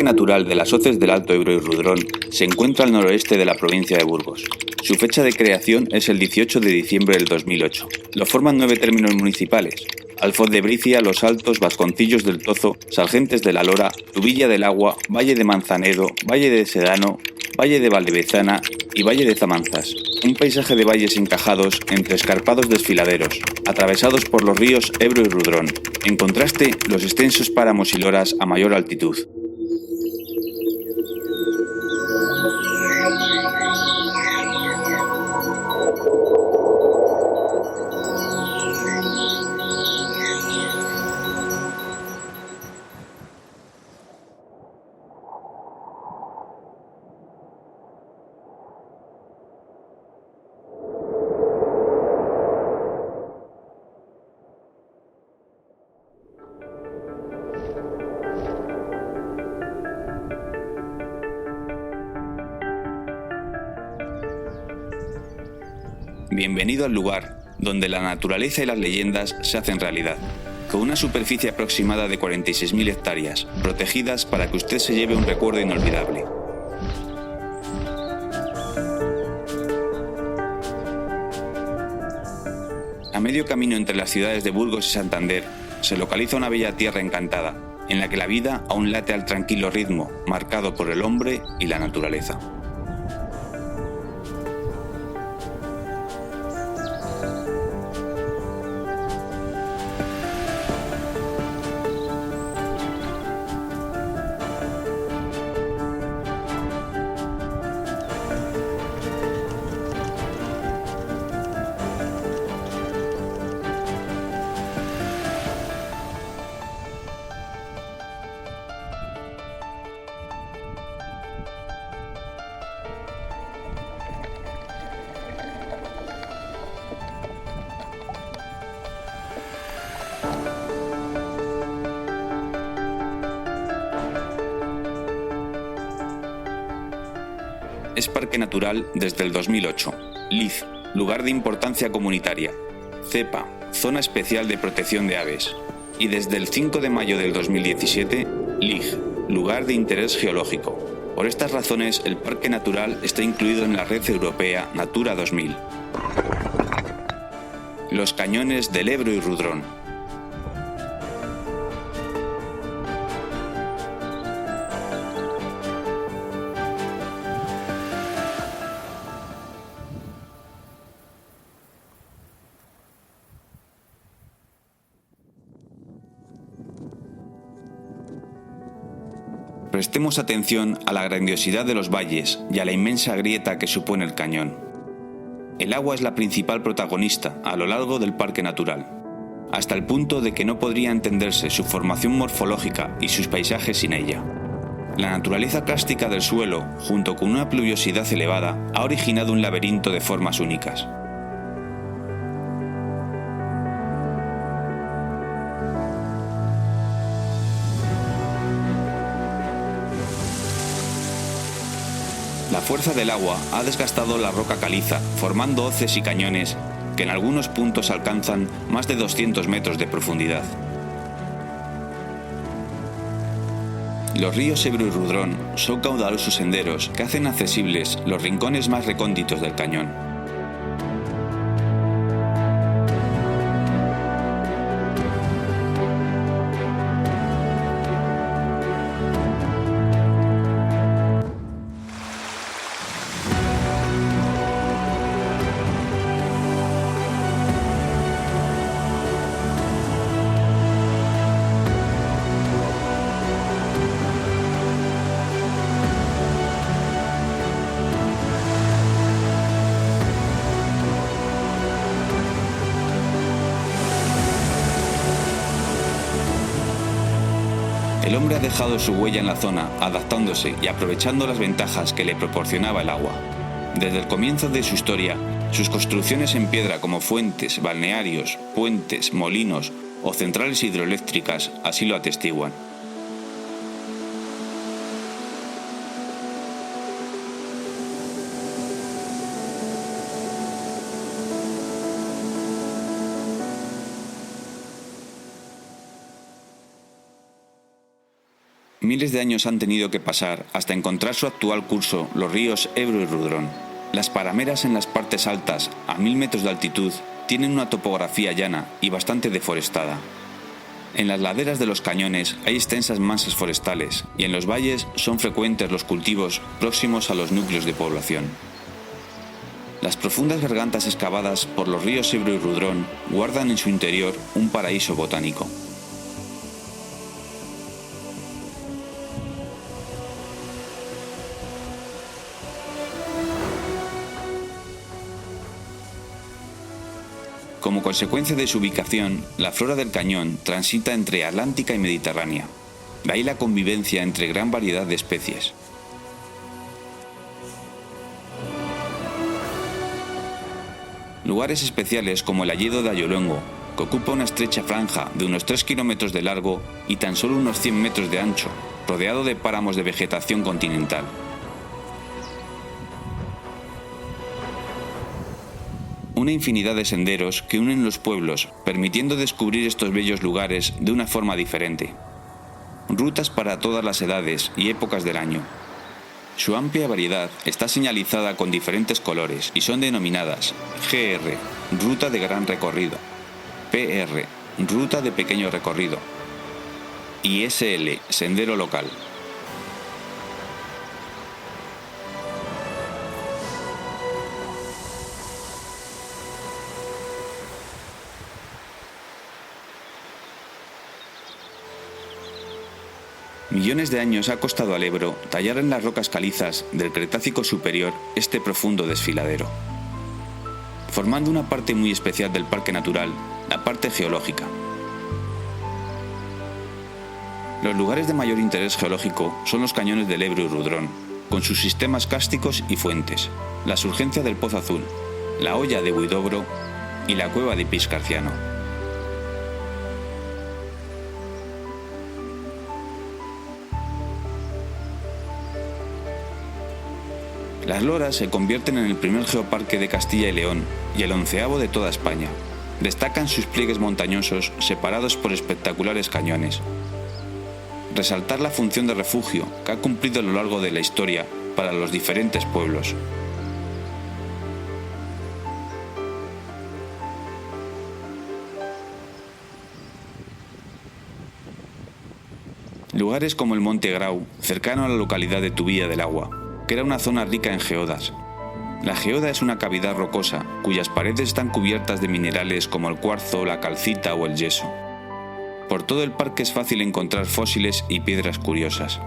Parque Natural de las Hoces del Alto Ebro y Rudrón se encuentra al noroeste de la provincia de Burgos. Su fecha de creación es el 18 de diciembre del 2008. Lo forman 9 términos municipales: Alfoz de Bricia, Los Altos, Vasconcillos del Tozo, Sargentes de la Lora, Tubilla del Agua, Valle de Manzanedo, Valle de Sedano, Valle de Valdevezana y Valle de Zamanzas. Un paisaje de valles encajados entre escarpados desfiladeros, atravesados por los ríos Ebro y Rudrón. En contraste, los extensos páramos y loras a mayor altitud. Bienvenido al lugar donde la naturaleza y las leyendas se hacen realidad, con una superficie aproximada de 46.000 hectáreas, protegidas para que usted se lleve un recuerdo inolvidable. A medio camino entre las ciudades de Burgos y Santander, se localiza una bella tierra encantada, en la que la vida aún late al tranquilo ritmo, marcado por el hombre y la naturaleza. Es parque natural desde el 2008. LIZ, lugar de importancia comunitaria. CEPA, zona especial de protección de aves. Y desde el 5 de mayo del 2017, LIG, lugar de interés geológico. Por estas razones, el parque natural está incluido en la red europea Natura 2000. Los cañones del Ebro y Rudrón. Prestemos atención a la grandiosidad de los valles y a la inmensa grieta que supone el cañón. El agua es la principal protagonista a lo largo del parque natural, hasta el punto de que no podría entenderse su formación morfológica y sus paisajes sin ella. La naturaleza cárstica del suelo, junto con una pluviosidad elevada, ha originado un laberinto de formas únicas. La fuerza del agua ha desgastado la roca caliza, formando hoces y cañones que en algunos puntos alcanzan más de 200 metros de profundidad. Los ríos Ebro y Rudrón son caudalosos senderos que hacen accesibles los rincones más recónditos del cañón. El hombre ha dejado su huella en la zona, adaptándose y aprovechando las ventajas que le proporcionaba el agua. Desde el comienzo de su historia, sus construcciones en piedra como fuentes, balnearios, puentes, molinos o centrales hidroeléctricas así lo atestiguan. Miles de años han tenido que pasar hasta encontrar su actual curso los ríos Ebro y Rudrón. Las parameras en las partes altas, a 1000 metros de altitud, tienen una topografía llana y bastante deforestada. En las laderas de los cañones hay extensas masas forestales y en los valles son frecuentes los cultivos próximos a los núcleos de población. Las profundas gargantas excavadas por los ríos Ebro y Rudrón guardan en su interior un paraíso botánico. Como consecuencia de su ubicación, la flora del cañón transita entre atlántica y mediterránea. De ahí la convivencia entre gran variedad de especies. Lugares especiales como el Hayedo de Ayolongo, que ocupa una estrecha franja de unos 3 kilómetros de largo y tan solo unos 100 metros de ancho, rodeado de páramos de vegetación continental. Una infinidad de senderos que unen los pueblos, permitiendo descubrir estos bellos lugares de una forma diferente. Rutas para todas las edades y épocas del año. Su amplia variedad está señalizada con diferentes colores y son denominadas GR, ruta de gran recorrido, PR, ruta de pequeño recorrido, y SL, sendero local. Millones de años ha costado al Ebro tallar en las rocas calizas del Cretácico superior este profundo desfiladero, formando una parte muy especial del parque natural, la parte geológica. Los lugares de mayor interés geológico son los cañones del Ebro y Rudrón, con sus sistemas cársticos y fuentes, la surgencia del Pozo Azul, la Hoya de Huidobro y la cueva de Piscarciano. Las Loras se convierten en el primer geoparque de Castilla y León y el 11º de toda España. Destacan sus pliegues montañosos separados por espectaculares cañones. Resaltar la función de refugio que ha cumplido a lo largo de la historia para los diferentes pueblos. Lugares como el Monte Grau, cercano a la localidad de Tubilla del Agua, que era una zona rica en geodas. La geoda es una cavidad rocosa cuyas paredes están cubiertas de minerales como el cuarzo, la calcita o el yeso. Por todo el parque es fácil encontrar fósiles y piedras curiosas.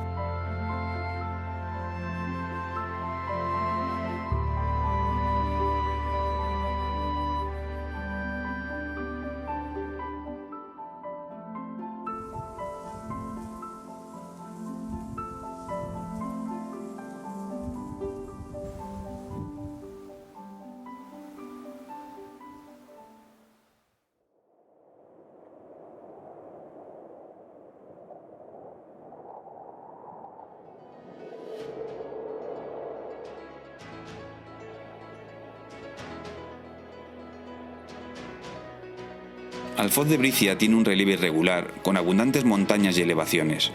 Alfoz de Bricia tiene un relieve irregular, con abundantes montañas y elevaciones.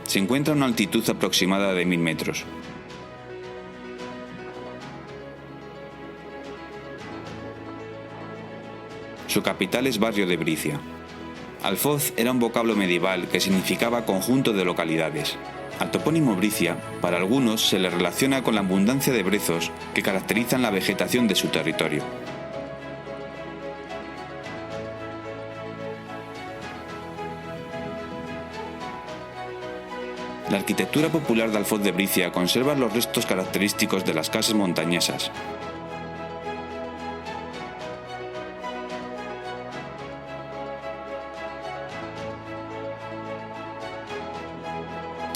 Se encuentra a una altitud aproximada de 1000 metros. Su capital es Barrio de Bricia. Alfoz era un vocablo medieval que significaba conjunto de localidades. Al topónimo Bricia, para algunos se le relaciona con la abundancia de brezos que caracterizan la vegetación de su territorio. La arquitectura popular de Alfoz de Bricia conserva los restos característicos de las casas montañesas.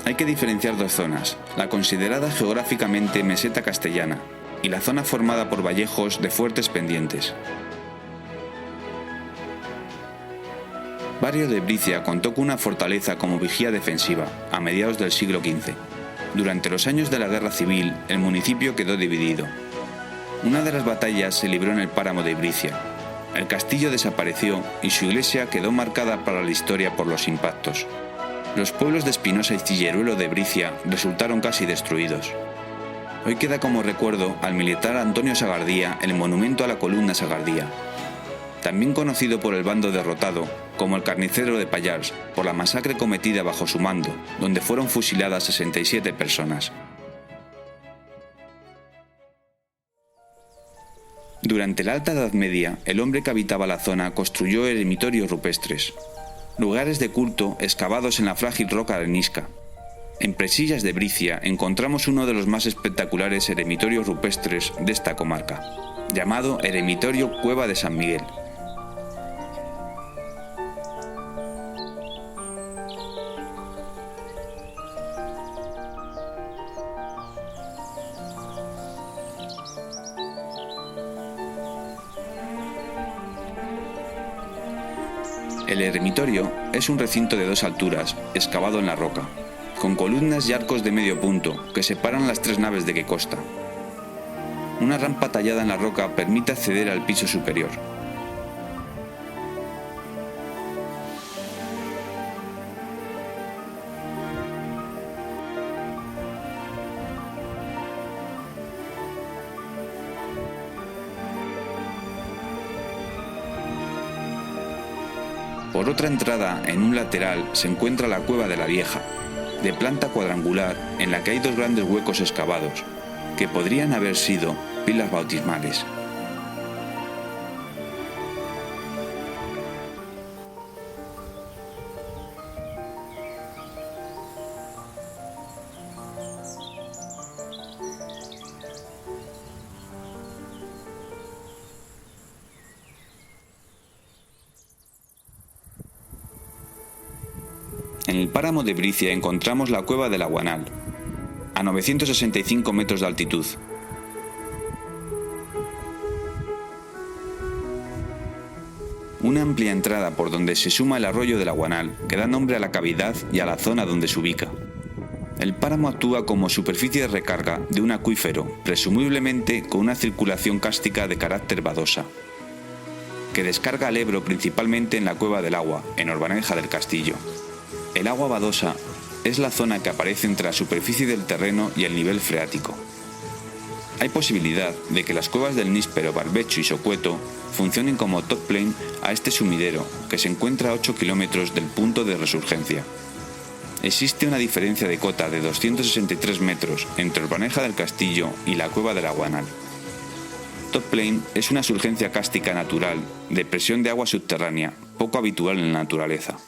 Hay que diferenciar dos zonas, la considerada geográficamente meseta castellana y la zona formada por vallejos de fuertes pendientes. Barrio de Bricia contó con una fortaleza como vigía defensiva a mediados del siglo XV. Durante los años de la Guerra Civil, el municipio quedó dividido. Una de las batallas se libró en el páramo de Bricia. El castillo desapareció y su iglesia quedó marcada para la historia por los impactos. Los pueblos de Espinosa y Cilleruelo de Bricia resultaron casi destruidos. Hoy queda como recuerdo al militar Antonio Sagardía el monumento a la columna Sagardía, también conocido por el bando derrotado como el Carnicero de Pallars por la masacre cometida bajo su mando, donde fueron fusiladas 67 personas. Durante la Alta Edad Media, el hombre que habitaba la zona construyó eremitorios rupestres, lugares de culto excavados en la frágil roca arenisca. En Presillas de Bricia encontramos uno de los más espectaculares eremitorios rupestres de esta comarca, llamado Eremitorio Cueva de San Miguel. El eremitorio es un recinto de 2 alturas, excavado en la roca, con columnas y arcos de medio punto que separan las 3 naves de que consta. Una rampa tallada en la roca permite acceder al piso superior. Por otra entrada, en un lateral, se encuentra la Cueva de la Vieja, de planta cuadrangular en la que hay 2 grandes huecos excavados, que podrían haber sido pilas bautismales. En el páramo de Bricia encontramos la Cueva del Aguanal, a 965 metros de altitud. Una amplia entrada por donde se suma el arroyo del Aguanal, que da nombre a la cavidad y a la zona donde se ubica. El páramo actúa como superficie de recarga de un acuífero, presumiblemente con una circulación cárstica de carácter badosa, que descarga al Ebro principalmente en la Cueva del Agua, en Orbaneja del Castillo. El agua badosa es la zona que aparece entre la superficie del terreno y el nivel freático. Hay posibilidad de que las cuevas del Níspero, Barbecho y Socueto funcionen como top plane a este sumidero, que se encuentra a 8 kilómetros del punto de resurgencia. Existe una diferencia de cota de 263 metros entre Orbaneja del Castillo y la Cueva del Aguanal. Top plane es una surgencia cárstica natural de presión de agua subterránea, poco habitual en la naturaleza.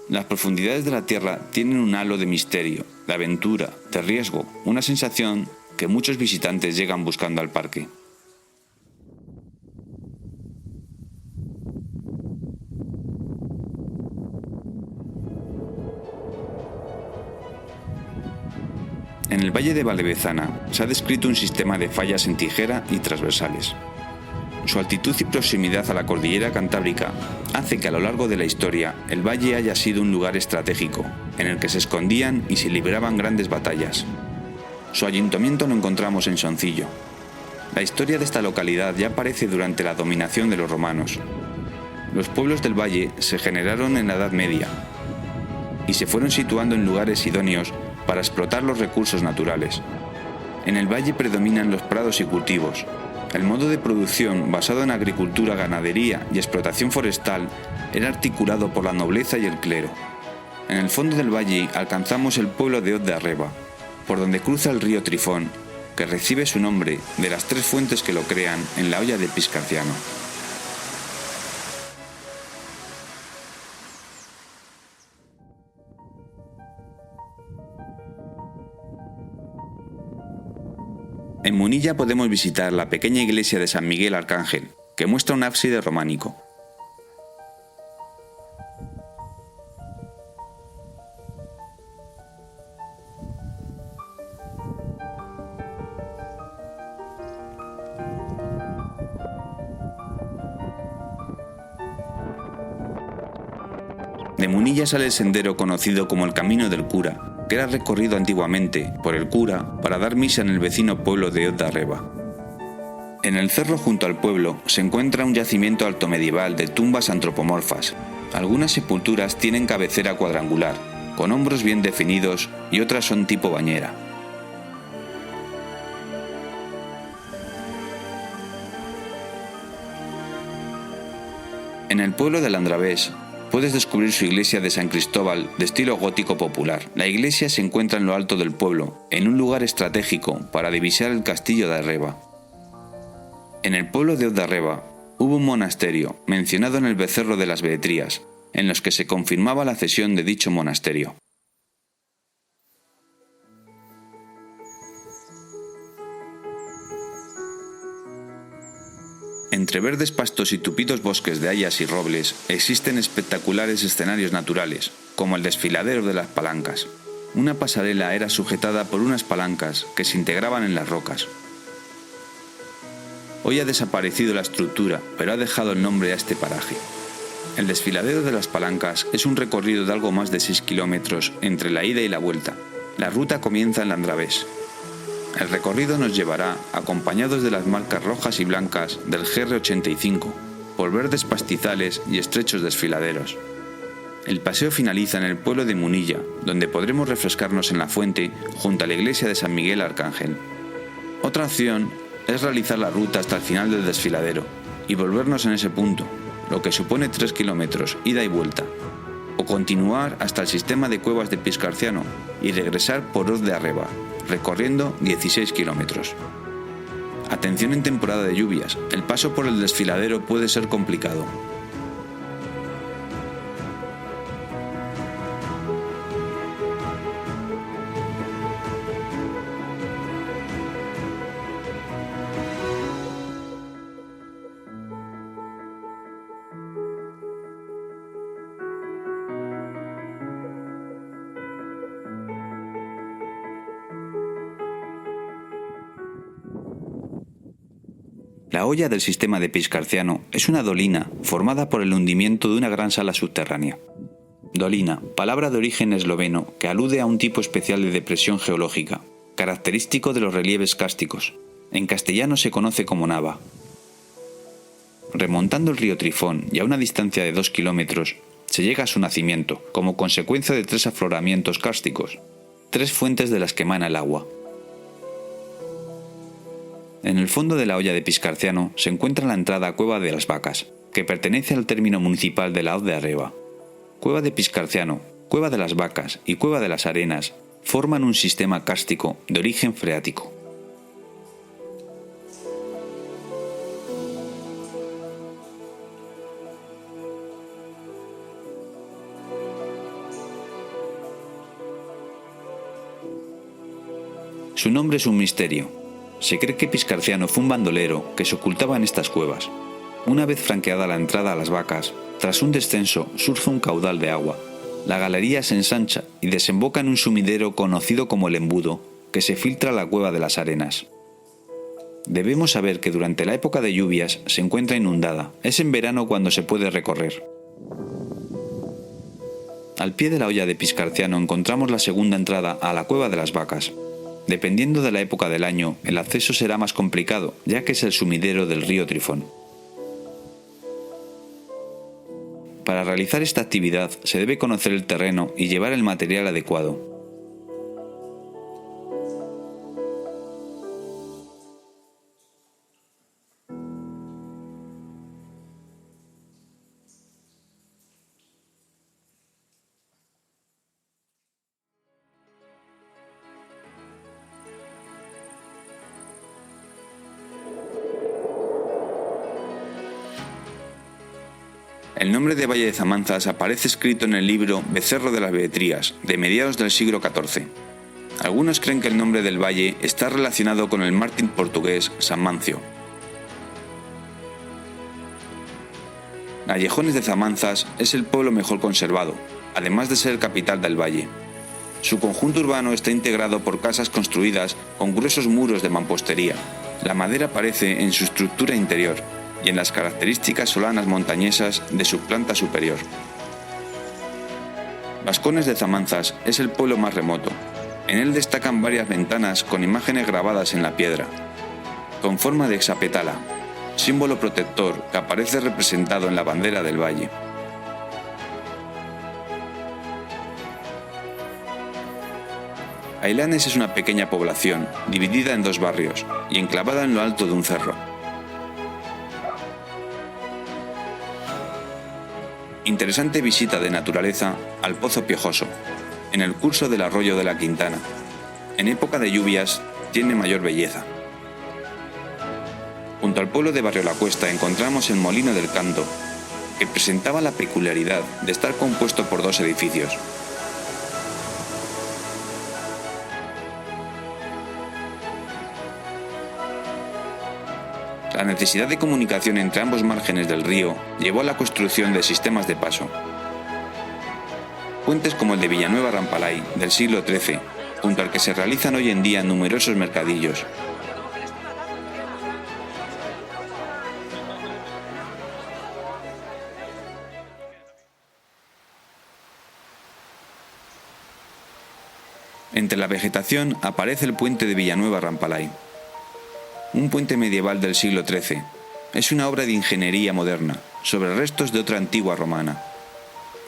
Las profundidades de la Tierra tienen un halo de misterio, de aventura, de riesgo, una sensación que muchos visitantes llegan buscando al parque. En el valle de Valdevezana se ha descrito un sistema de fallas en tijera y transversales. Su altitud y proximidad a la cordillera cantábrica hace que a lo largo de la historia el valle haya sido un lugar estratégico, en el que se escondían y se libraban grandes batallas. Su ayuntamiento lo encontramos en Soncillo. La historia de esta localidad ya aparece durante la dominación de los romanos. Los pueblos del valle se generaron en la Edad Media y se fueron situando en lugares idóneos para explotar los recursos naturales. En el valle predominan los prados y cultivos. El modo de producción, basado en agricultura, ganadería y explotación forestal, era articulado por la nobleza y el clero. En el fondo del valle alcanzamos el pueblo de Hoz de Arreba, por donde cruza el río Trifón, que recibe su nombre de las 3 fuentes que lo crean en la hoya de Piscarciano. En Munilla podemos visitar la pequeña iglesia de San Miguel Arcángel, que muestra un ábside románico. De Munilla sale el sendero conocido como el Camino del Cura, que era recorrido antiguamente por el cura para dar misa en el vecino pueblo de Hoz de Arreba. En el cerro junto al pueblo se encuentra un yacimiento altomedieval de tumbas antropomorfas, Algunas sepulturas tienen cabecera cuadrangular, con hombros bien definidos, y otras son tipo bañera. En el pueblo de Landravés puedes descubrir su iglesia de San Cristóbal de estilo gótico popular. La iglesia se encuentra en lo alto del pueblo, en un lugar estratégico para divisar el castillo de Arreba. En el pueblo de Ondarreba hubo un monasterio, mencionado en el Becerro de las Behetrías, en los que se confirmaba la cesión de dicho monasterio. Entre verdes pastos y tupidos bosques de hayas y robles existen espectaculares escenarios naturales, como el desfiladero de las palancas. Una pasarela era sujetada por unas palancas que se integraban en las rocas. Hoy ha desaparecido la estructura, pero ha dejado el nombre a este paraje. El desfiladero de las palancas es un recorrido de algo más de 6 kilómetros entre la ida y la vuelta. La ruta comienza en Landravés. El recorrido nos llevará, acompañados de las marcas rojas y blancas del GR85, por verdes pastizales y estrechos desfiladeros. El paseo finaliza en el pueblo de Munilla, donde podremos refrescarnos en la fuente junto a la iglesia de San Miguel Arcángel. Otra opción es realizar la ruta hasta el final del desfiladero y volvernos en ese punto, lo que supone 3 kilómetros ida y vuelta, o continuar hasta el sistema de cuevas de Piscarciano y regresar por Hoz de Arreba, recorriendo 16 kilómetros. Atención en temporada de lluvias, el paso por el desfiladero puede ser complicado. La hoya del sistema de Piscarciano es una dolina formada por el hundimiento de una gran sala subterránea. Dolina, palabra de origen esloveno que alude a un tipo especial de depresión geológica, característico de los relieves kársticos. En castellano se conoce como nava. Remontando el río Trifón y a una distancia de 2 kilómetros, se llega a su nacimiento, como consecuencia de 3 afloramientos kársticos, 3 fuentes de las que emana el agua. En el fondo de la hoya de Piscarciano se encuentra la entrada a Cueva de las Vacas, que pertenece al término municipal de la Hoz de Arreba. Cueva de Piscarciano, Cueva de las Vacas y Cueva de las Arenas forman un sistema kárstico de origen freático. Su nombre es un misterio. Se cree que Piscarciano fue un bandolero que se ocultaba en estas cuevas. Una vez franqueada la entrada a las Vacas, tras un descenso surge un caudal de agua. La galería se ensancha y desemboca en un sumidero conocido como el Embudo, que se filtra a la Cueva de las Arenas. Debemos saber que durante la época de lluvias se encuentra inundada. Es en verano cuando se puede recorrer. Al pie de la hoya de Piscarciano encontramos la segunda entrada a la Cueva de las Vacas. Dependiendo de la época del año, el acceso será más complicado, ya que es el sumidero del río Trifón. Para realizar esta actividad se debe conocer el terreno y llevar el material adecuado. El nombre de Valle de Zamanzas aparece escrito en el libro Becerro de las Behetrías, de mediados del siglo XIV. Algunos creen que el nombre del valle está relacionado con el mártir portugués San Mancio. Callejones de Zamanzas es el pueblo mejor conservado, además de ser capital del valle. Su conjunto urbano está integrado por casas construidas con gruesos muros de mampostería. La madera aparece en su estructura interior y en las características solanas montañesas de su planta superior. Vascones de Zamanzas es el pueblo más remoto. En él destacan varias ventanas con imágenes grabadas en la piedra, con forma de hexapetala, símbolo protector que aparece representado en la bandera del valle. Ailanes es una pequeña población, dividida en 2 barrios y enclavada en lo alto de un cerro. Interesante visita de naturaleza al Pozo Piojoso, en el curso del arroyo de la Quintana. En época de lluvias tiene mayor belleza. Junto al pueblo de Barrio La Cuesta encontramos el Molino del Canto, que presentaba la peculiaridad de estar compuesto por 2 edificios. La necesidad de comunicación entre ambos márgenes del río llevó a la construcción de sistemas de paso. Puentes como el de Villanueva Rampalay, del siglo XIII, junto al que se realizan hoy en día numerosos mercadillos. Entre la vegetación aparece el puente de Villanueva Rampalay. Un puente medieval del siglo XIII. Es una obra de ingeniería moderna, sobre restos de otra antigua romana.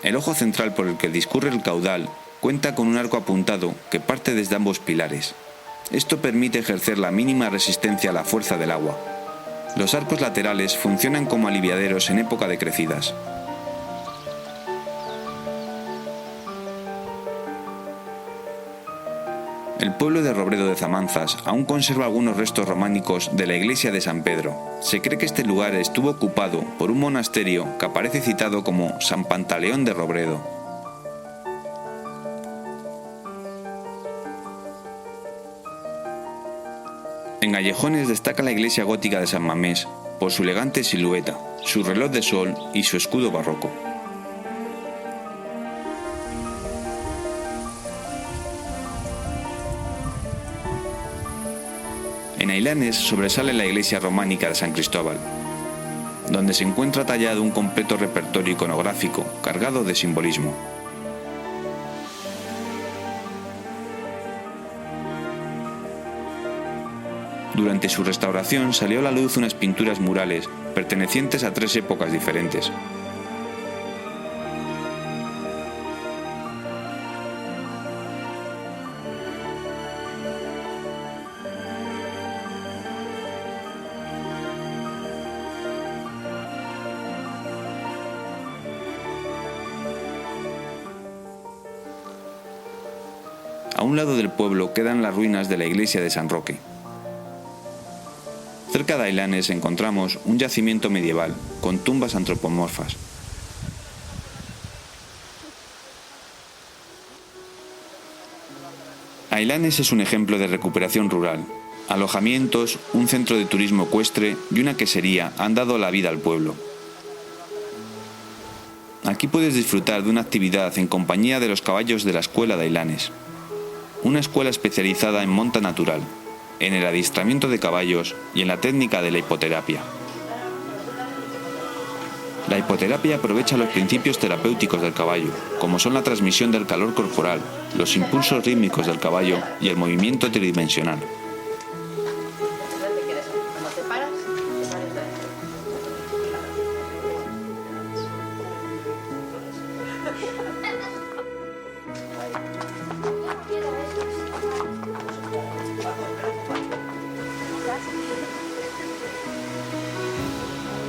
El ojo central por el que discurre el caudal cuenta con un arco apuntado que parte desde ambos pilares. Esto permite ejercer la mínima resistencia a la fuerza del agua. Los arcos laterales funcionan como aliviaderos en época de crecidas. El pueblo de Robredo de Zamanzas aún conserva algunos restos románicos de la iglesia de San Pedro. Se cree que este lugar estuvo ocupado por un monasterio que aparece citado como San Pantaleón de Robredo. En Gallejones destaca la iglesia gótica de San Mamés por su elegante silueta, su reloj de sol y su escudo barroco. En Ailanes sobresale la iglesia románica de San Cristóbal, donde se encuentra tallado un completo repertorio iconográfico cargado de simbolismo. Durante su restauración salió a la luz unas pinturas murales pertenecientes a 3 épocas diferentes. A un lado del pueblo quedan las ruinas de la iglesia de San Roque. Cerca de Ailanes encontramos un yacimiento medieval con tumbas antropomorfas. Ailanes es un ejemplo de recuperación rural. Alojamientos, un centro de turismo ecuestre y una quesería han dado la vida al pueblo. Aquí puedes disfrutar de una actividad en compañía de los caballos de la escuela de Ailanes. Una escuela especializada en monta natural, en el adiestramiento de caballos y en la técnica de la hipoterapia. La hipoterapia aprovecha los principios terapéuticos del caballo, como son la transmisión del calor corporal, los impulsos rítmicos del caballo y el movimiento tridimensional.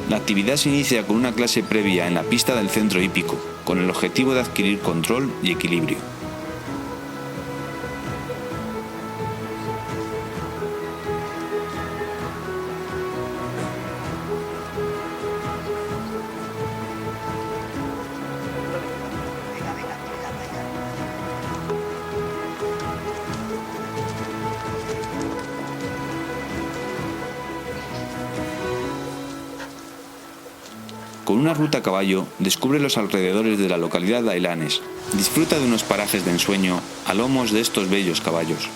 La actividad se inicia con una clase previa en la pista del centro hípico, con el objetivo de adquirir control y equilibrio. Con una ruta a caballo, descubre los alrededores de la localidad de Ailanes. Disfruta de unos parajes de ensueño a lomos de estos bellos caballos.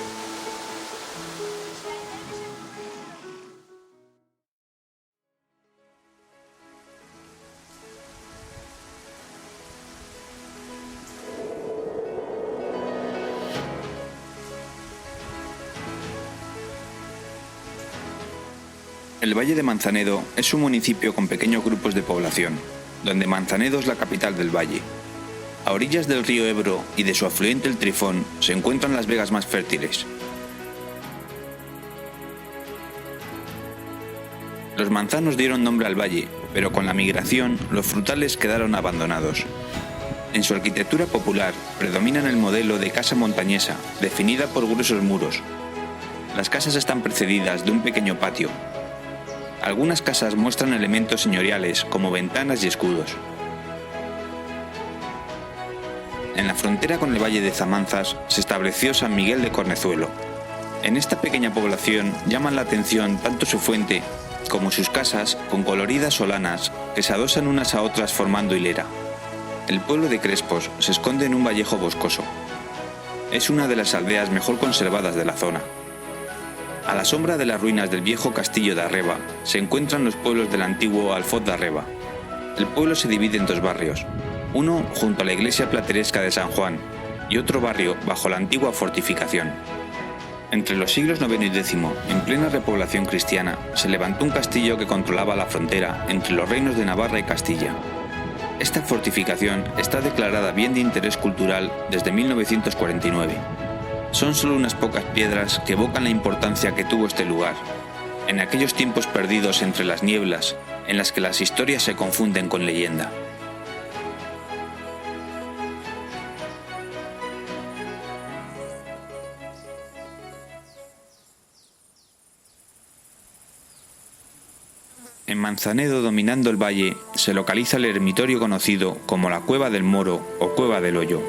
El Valle de Manzanedo es un municipio con pequeños grupos de población, donde Manzanedo es la capital del valle. A orillas del río Ebro y de su afluente el Trifón se encuentran las vegas más fértiles. Los manzanos dieron nombre al valle, pero con la migración los frutales quedaron abandonados. En su arquitectura popular predominan el modelo de casa montañesa, definida por gruesos muros. Las casas están precedidas de un pequeño patio. Algunas casas muestran elementos señoriales como ventanas y escudos. En la frontera con el valle de Zamanzas se estableció San Miguel de Cornezuelo. En esta pequeña población llaman la atención tanto su fuente como sus casas con coloridas solanas que se adosan unas a otras formando hilera. El pueblo de Crespos se esconde en un vallejo boscoso. Es una de las aldeas mejor conservadas de la zona. A la sombra de las ruinas del viejo castillo de Arreba se encuentran los pueblos del antiguo Alfoz de Arreba. El pueblo se divide en dos barrios, uno junto a la iglesia plateresca de San Juan y otro barrio bajo la antigua fortificación. Entre los siglos IX y X, en plena repoblación cristiana, se levantó un castillo que controlaba la frontera entre los reinos de Navarra y Castilla. Esta fortificación está declarada bien de interés cultural desde 1949. Son solo unas pocas piedras que evocan la importancia que tuvo este lugar, en aquellos tiempos perdidos entre las nieblas, en las que las historias se confunden con leyenda. En Manzanedo, dominando el valle, se localiza el eremitorio conocido como la Cueva del Moro o Cueva del Hoyo.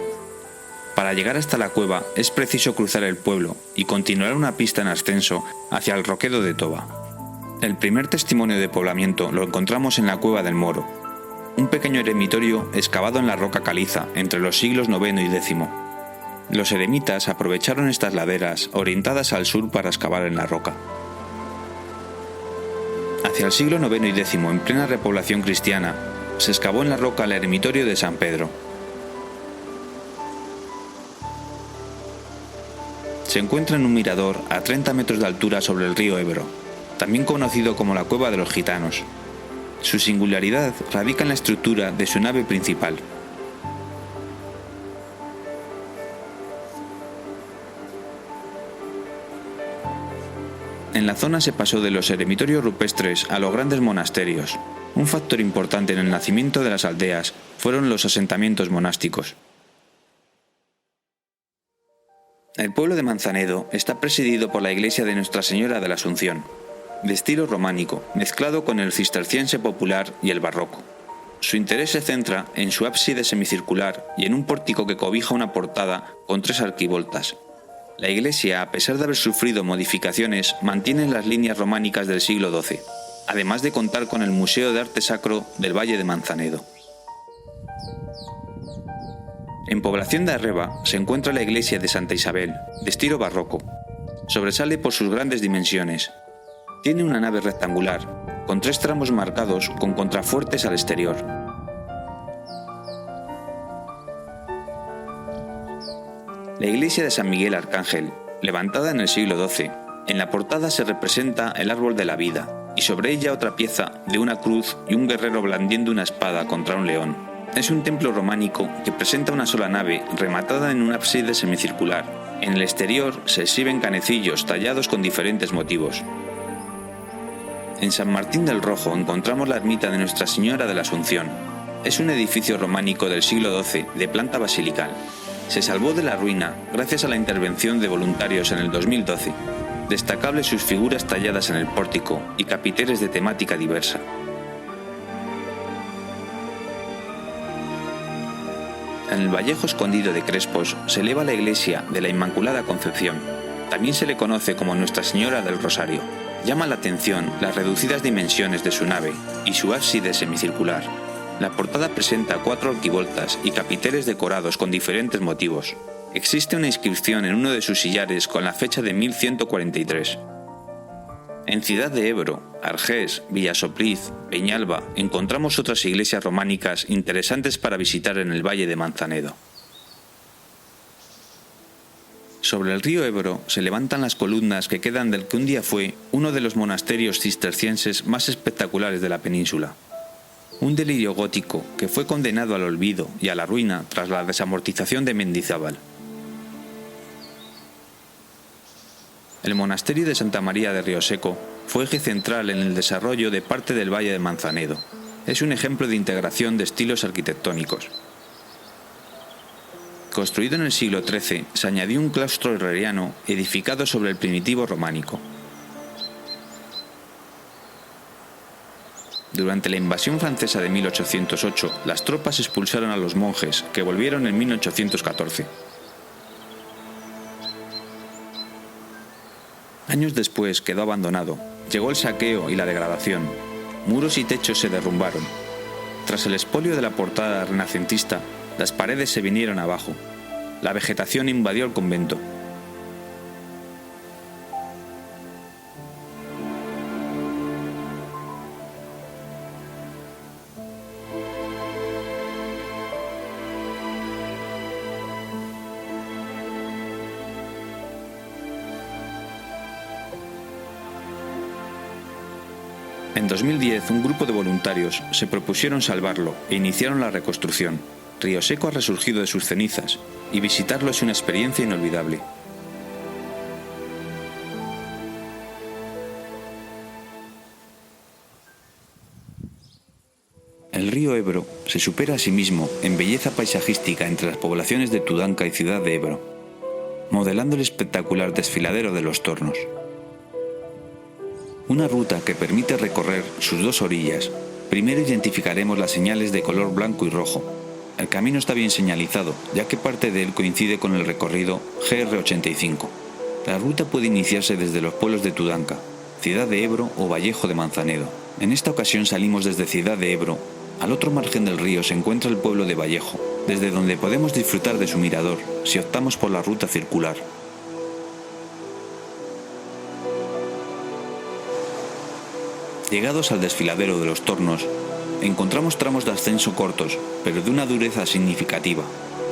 Para llegar hasta la cueva es preciso cruzar el pueblo y continuar una pista en ascenso hacia el Roquedo de Toba. El primer testimonio de poblamiento lo encontramos en la Cueva del Moro, un pequeño eremitorio excavado en la roca caliza entre los siglos IX y X. Los eremitas aprovecharon estas laderas orientadas al sur para excavar en la roca. Hacia el siglo IX y X, en plena repoblación cristiana, se excavó en la roca el eremitorio de San Pedro. Se encuentra en un mirador a 30 metros de altura sobre el río Ebro, también conocido como la Cueva de los Gitanos. Su singularidad radica en la estructura de su nave principal. En la zona se pasó de los eremitorios rupestres a los grandes monasterios. Un factor importante en el nacimiento de las aldeas fueron los asentamientos monásticos. El pueblo de Manzanedo está presidido por la iglesia de Nuestra Señora de la Asunción, de estilo románico, mezclado con el cisterciense popular y el barroco. Su interés se centra en su ábside semicircular y en un pórtico que cobija una portada con 3 arquivoltas. La iglesia, a pesar de haber sufrido modificaciones, mantiene las líneas románicas del siglo XII, además de contar con el Museo de Arte Sacro del Valle de Manzanedo. En población de Arreba se encuentra la iglesia de Santa Isabel, de estilo barroco. Sobresale por sus grandes dimensiones. Tiene una nave rectangular, con 3 tramos marcados con contrafuertes al exterior. La iglesia de San Miguel Arcángel, levantada en el siglo XII, en la portada se representa el árbol de la vida, y sobre ella otra pieza de una cruz y un guerrero blandiendo una espada contra un león. Es un templo románico que presenta una sola nave rematada en un ábside semicircular. En el exterior se exhiben canecillos tallados con diferentes motivos. En San Martín del Rojo encontramos la ermita de Nuestra Señora de la Asunción. Es un edificio románico del siglo XII de planta basilical. Se salvó de la ruina gracias a la intervención de voluntarios en el 2012. Destacables sus figuras talladas en el pórtico y capiteles de temática diversa. En el Vallejo Escondido de Crespos se eleva la iglesia de la Inmaculada Concepción. También se le conoce como Nuestra Señora del Rosario. Llama la atención las reducidas dimensiones de su nave y su ábside semicircular. La portada presenta 4 arquivoltas y capiteles decorados con diferentes motivos. Existe una inscripción en uno de sus sillares con la fecha de 1143. En Ciudad de Ebro, Argés, Villasopriz, Peñalba encontramos otras iglesias románicas interesantes para visitar en el Valle de Manzanedo. Sobre el río Ebro se levantan las columnas que quedan del que un día fue uno de los monasterios cistercienses más espectaculares de la península. Un delirio gótico que fue condenado al olvido y a la ruina tras la desamortización de Mendizábal. El monasterio de Santa María de Rioseco fue eje central en el desarrollo de parte del Valle de Manzanedo. Es un ejemplo de integración de estilos arquitectónicos. Construido en el siglo XIII, se añadió un claustro herreriano edificado sobre el primitivo románico. Durante la invasión francesa de 1808, las tropas expulsaron a los monjes, que volvieron en 1814. Años después quedó abandonado. Llegó el saqueo y la degradación. Muros y techos se derrumbaron. Tras el expolio de la portada renacentista, las paredes se vinieron abajo. La vegetación invadió el convento. En 2010, un grupo de voluntarios se propusieron salvarlo e iniciaron la reconstrucción. Rioseco ha resurgido de sus cenizas y visitarlo es una experiencia inolvidable. El río Ebro se supera a sí mismo en belleza paisajística entre las poblaciones de Tudanca y Ciudad de Ebro, modelando el espectacular desfiladero de los Tornos. Una ruta que permite recorrer sus dos orillas. Primero identificaremos las señales de color blanco y rojo. El camino está bien señalizado, ya que parte de él coincide con el recorrido GR85. La ruta puede iniciarse desde los pueblos de Tudanca, Ciudad de Ebro o Vallejo de Manzanedo. En esta ocasión salimos desde Ciudad de Ebro. Al otro margen del río se encuentra el pueblo de Vallejo, desde donde podemos disfrutar de su mirador, si optamos por la ruta circular. Llegados al desfiladero de los Tornos, encontramos tramos de ascenso cortos, pero de una dureza significativa.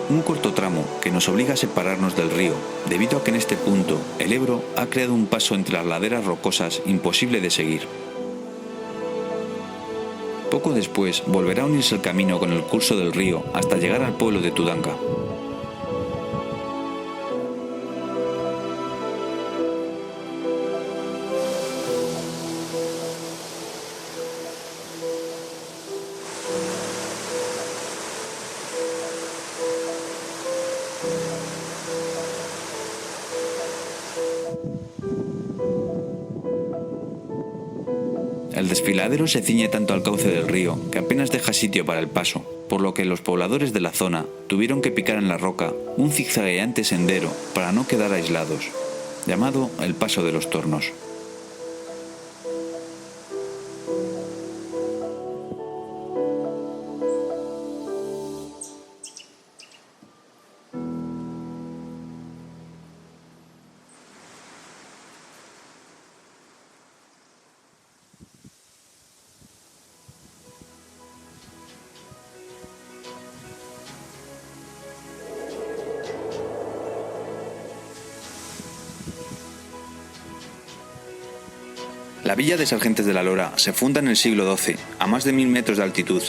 Un corto tramo que nos obliga a separarnos del río, debido a que en este punto el Ebro ha creado un paso entre las laderas rocosas imposible de seguir. Poco después volverá a unirse el camino con el curso del río hasta llegar al pueblo de Tudanca. El desfiladero se ciñe tanto al cauce del río que apenas deja sitio para el paso, por lo que los pobladores de la zona tuvieron que picar en la roca un zigzagueante sendero para no quedar aislados, llamado el Paso de los Tornos. La villa de Sargentes de la Lora se funda en el siglo XII, a más de 1000 metros de altitud.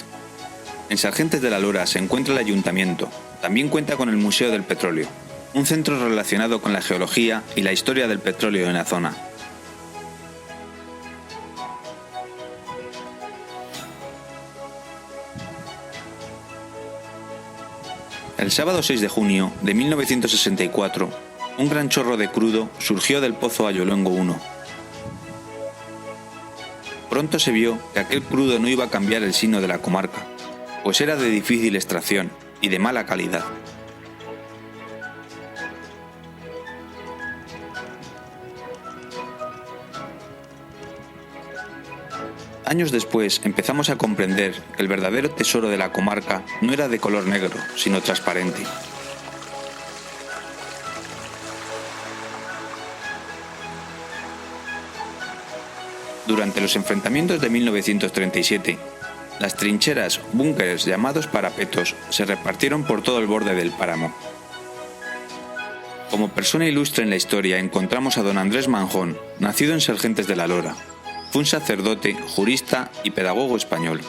En Sargentes de la Lora se encuentra el ayuntamiento. También cuenta con el Museo del Petróleo, un centro relacionado con la geología y la historia del petróleo en la zona. El sábado 6 de junio de 1964, un gran chorro de crudo surgió del pozo Ayoluengo 1. Pronto se vio que aquel crudo no iba a cambiar el sino de la comarca, pues era de difícil extracción y de mala calidad. Años después empezamos a comprender que el verdadero tesoro de la comarca no era de color negro, sino transparente. Durante los enfrentamientos de 1937, las trincheras, búnkeres llamados parapetos, se repartieron por todo el borde del páramo. Como persona ilustre en la historia encontramos a don Andrés Manjón, nacido en Sargentes de la Lora. Fue un sacerdote, jurista y pedagogo español.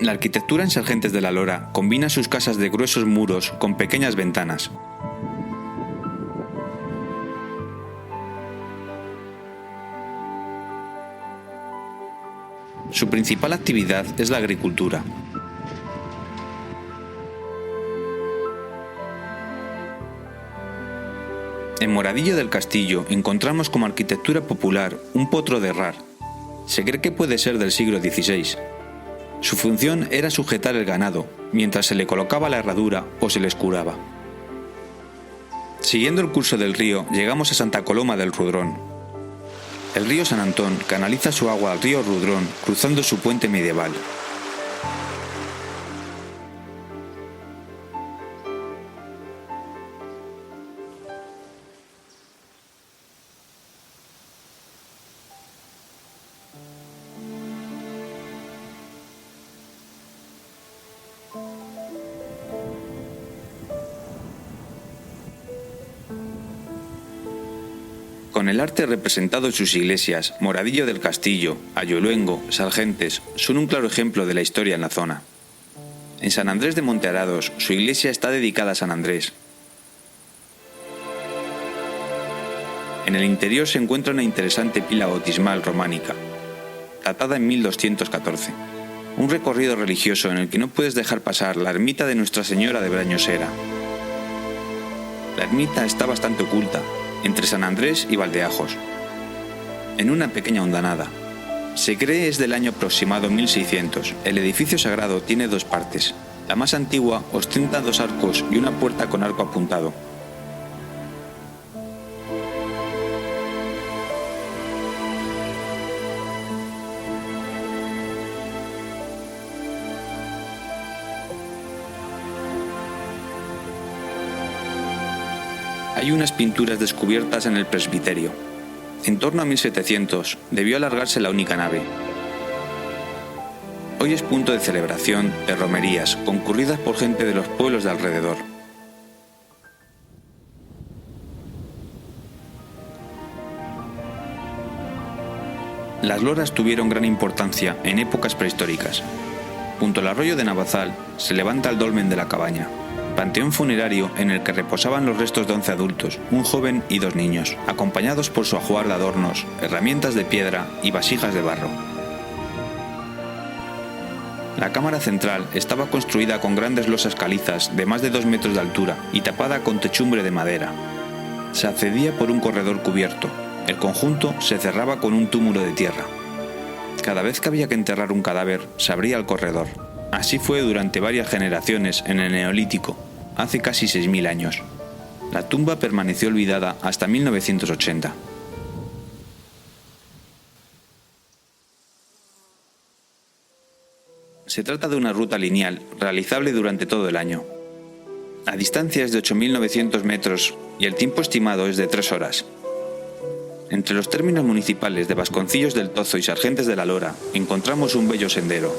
La arquitectura en Sargentes de la Lora combina sus casas de gruesos muros con pequeñas ventanas. Su principal actividad es la agricultura. En Moradillo del Castillo encontramos como arquitectura popular un potro de herrar. Se cree que puede ser del siglo XVI. Su función era sujetar el ganado, mientras se le colocaba la herradura o se les curaba. Siguiendo el curso del río, llegamos a Santa Coloma del Rudrón. El río San Antón canaliza su agua al río Rudrón, cruzando su puente medieval. Con el arte representado en sus iglesias, Moradillo del Castillo, Ayoluengo, Sargentes, son un claro ejemplo de la historia en la zona. En San Andrés de Montearados, su iglesia está dedicada a San Andrés. En el interior se encuentra una interesante pila bautismal románica, datada en 1214. Un recorrido religioso en el que no puedes dejar pasar la ermita de Nuestra Señora de Brañosera. La ermita está bastante oculta, entre San Andrés y Valdeajos, en una pequeña hondanada. Se cree es del año aproximado 1600. El edificio sagrado tiene dos partes. La más antigua ostenta dos arcos y una puerta con arco apuntado. Hay unas pinturas descubiertas en el presbiterio. En torno a 1700 debió alargarse la única nave. Hoy es punto de celebración de romerías concurridas por gente de los pueblos de alrededor. Las loras tuvieron gran importancia en épocas prehistóricas. Junto al arroyo de Navazal se levanta el dolmen de la Cabaña, panteón funerario en el que reposaban los restos de 11 adultos, un joven y 2 niños, acompañados por su ajuar de adornos, herramientas de piedra y vasijas de barro. La cámara central estaba construida con grandes losas calizas de más de 2 metros de altura y tapada con techumbre de madera. Se accedía por un corredor cubierto. El conjunto se cerraba con un túmulo de tierra. Cada vez que había que enterrar un cadáver, se abría el corredor. Así fue durante varias generaciones en el Neolítico, hace casi 6.000 años. La tumba permaneció olvidada hasta 1980. Se trata de una ruta lineal, realizable durante todo el año. La distancia es de 8.900 metros y el tiempo estimado es de 3 horas. Entre los términos municipales de Vasconcillos del Tozo y Sargentes de la Lora encontramos un bello sendero.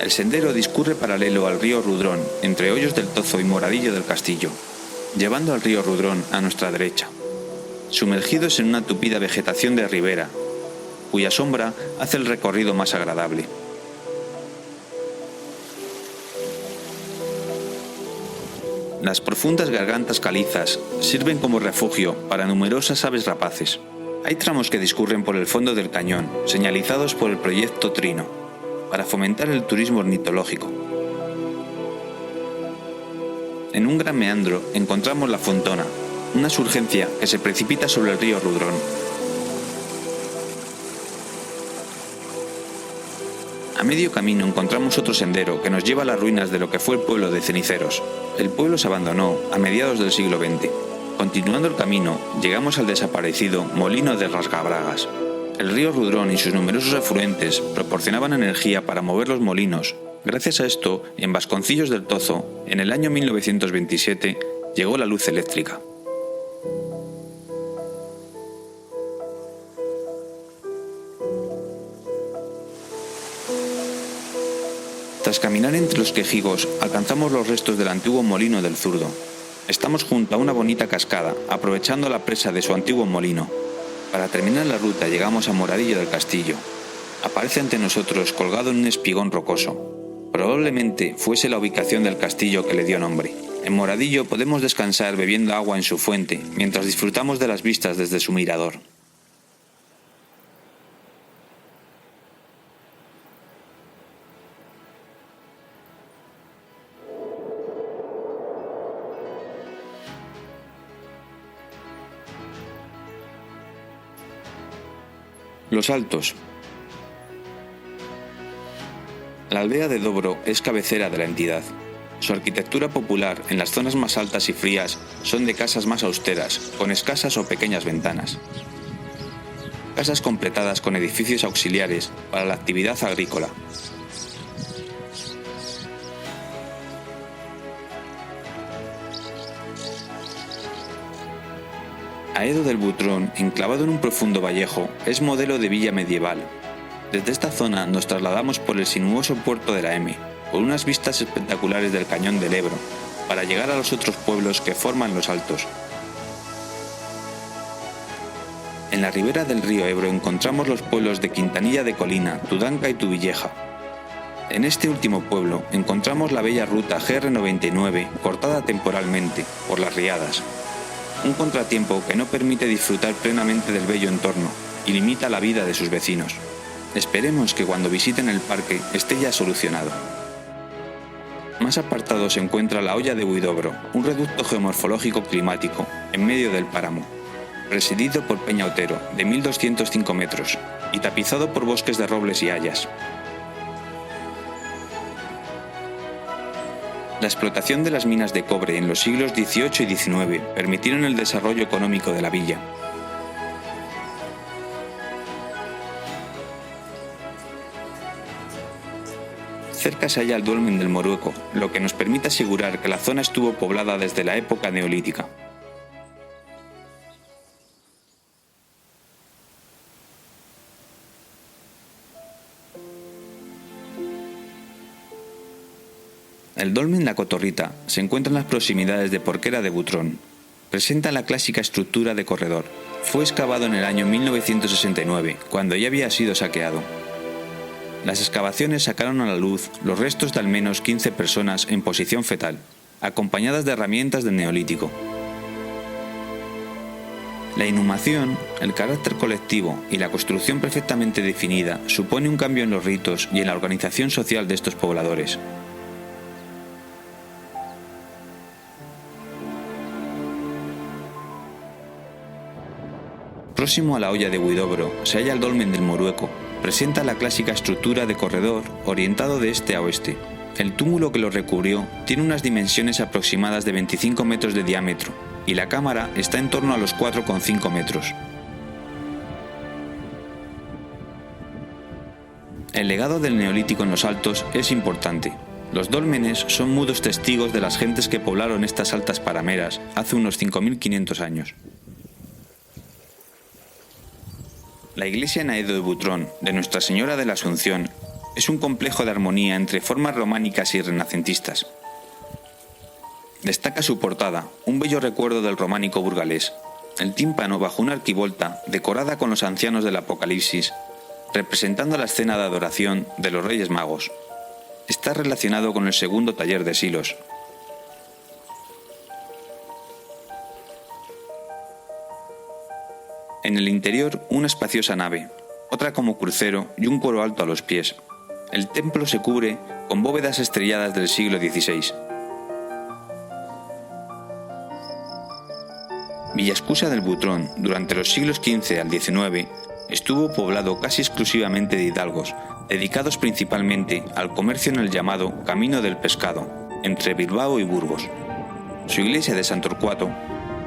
El sendero discurre paralelo al río Rudrón, entre Hoyos del Tozo y Moradillo del Castillo, llevando al río Rudrón a nuestra derecha, sumergidos en una tupida vegetación de ribera, cuya sombra hace el recorrido más agradable. Las profundas gargantas calizas sirven como refugio para numerosas aves rapaces. Hay tramos que discurren por el fondo del cañón, señalizados por el proyecto Trino, para fomentar el turismo ornitológico. En un gran meandro encontramos la Fontona, una surgencia que se precipita sobre el río Rudrón. A medio camino encontramos otro sendero que nos lleva a las ruinas de lo que fue el pueblo de Ceniceros. El pueblo se abandonó a mediados del siglo XX. Continuando el camino, llegamos al desaparecido Molino de Rasgabragas. El río Rudrón y sus numerosos afluentes proporcionaban energía para mover los molinos. Gracias a esto, en Vasconcillos del Tozo, en el año 1927, llegó la luz eléctrica. Tras caminar entre los quejigos, alcanzamos los restos del antiguo molino del Zurdo. Estamos junto a una bonita cascada, aprovechando la presa de su antiguo molino. Para terminar la ruta llegamos a Moradillo del Castillo. Aparece ante nosotros colgado en un espigón rocoso. Probablemente fuese la ubicación del castillo que le dio nombre. En Moradillo podemos descansar bebiendo agua en su fuente, mientras disfrutamos de las vistas desde su mirador. Los Altos. La aldea de Dobro es cabecera de la entidad. Su arquitectura popular en las zonas más altas y frías son de casas más austeras, con escasas o pequeñas ventanas. Casas completadas con edificios auxiliares para la actividad agrícola. Aedo del Butrón, enclavado en un profundo vallejo, es modelo de villa medieval. Desde esta zona nos trasladamos por el sinuoso puerto de la M, por unas vistas espectaculares del cañón del Ebro, para llegar a los otros pueblos que forman los Altos. En la ribera del río Ebro encontramos los pueblos de Quintanilla de Colina, Tudanca y Tuvilleja. En este último pueblo encontramos la bella ruta GR99 cortada temporalmente por las riadas. Un contratiempo que no permite disfrutar plenamente del bello entorno y limita la vida de sus vecinos. Esperemos que cuando visiten el parque esté ya solucionado. Más apartado se encuentra la Hoya de Huidobro, un reducto geomorfológico climático en medio del páramo, presidido por Peña Otero, de 1205 metros, y tapizado por bosques de robles y hayas. La explotación de las minas de cobre en los siglos XVIII y XIX permitieron el desarrollo económico de la villa. Cerca se halla el Dolmen del Morueco, lo que nos permite asegurar que la zona estuvo poblada desde la época neolítica. El Dolmen La Cotorrita se encuentra en las proximidades de Porquera de Butrón. Presenta la clásica estructura de corredor. Fue excavado en el año 1969, cuando ya había sido saqueado. Las excavaciones sacaron a la luz los restos de al menos 15 personas en posición fetal, acompañadas de herramientas del Neolítico. La inhumación, el carácter colectivo y la construcción perfectamente definida supone un cambio en los ritos y en la organización social de estos pobladores. Próximo a la Hoya de Huidobro se halla el Dolmen del Morueco. Presenta la clásica estructura de corredor orientado de este a oeste. El túmulo que lo recubrió tiene unas dimensiones aproximadas de 25 metros de diámetro y la cámara está en torno a los 4,5 metros. El legado del Neolítico en los Altos es importante. Los dólmenes son mudos testigos de las gentes que poblaron estas altas parameras hace unos 5.500 años. La iglesia en Aedo de Butrón, de Nuestra Señora de la Asunción, es un complejo de armonía entre formas románicas y renacentistas. Destaca su portada, un bello recuerdo del románico burgalés, el tímpano bajo una arquivolta decorada con los ancianos del Apocalipsis, representando la escena de adoración de los Reyes Magos. Está relacionado con el segundo taller de Silos. En el interior, una espaciosa nave, otra como crucero y un coro alto a los pies. El templo se cubre con bóvedas estrelladas del siglo XVI. Villascusa del Butrón, durante los siglos XV al XIX, estuvo poblado casi exclusivamente de hidalgos, dedicados principalmente al comercio en el llamado Camino del Pescado, entre Bilbao y Burgos. Su iglesia de San Torcuato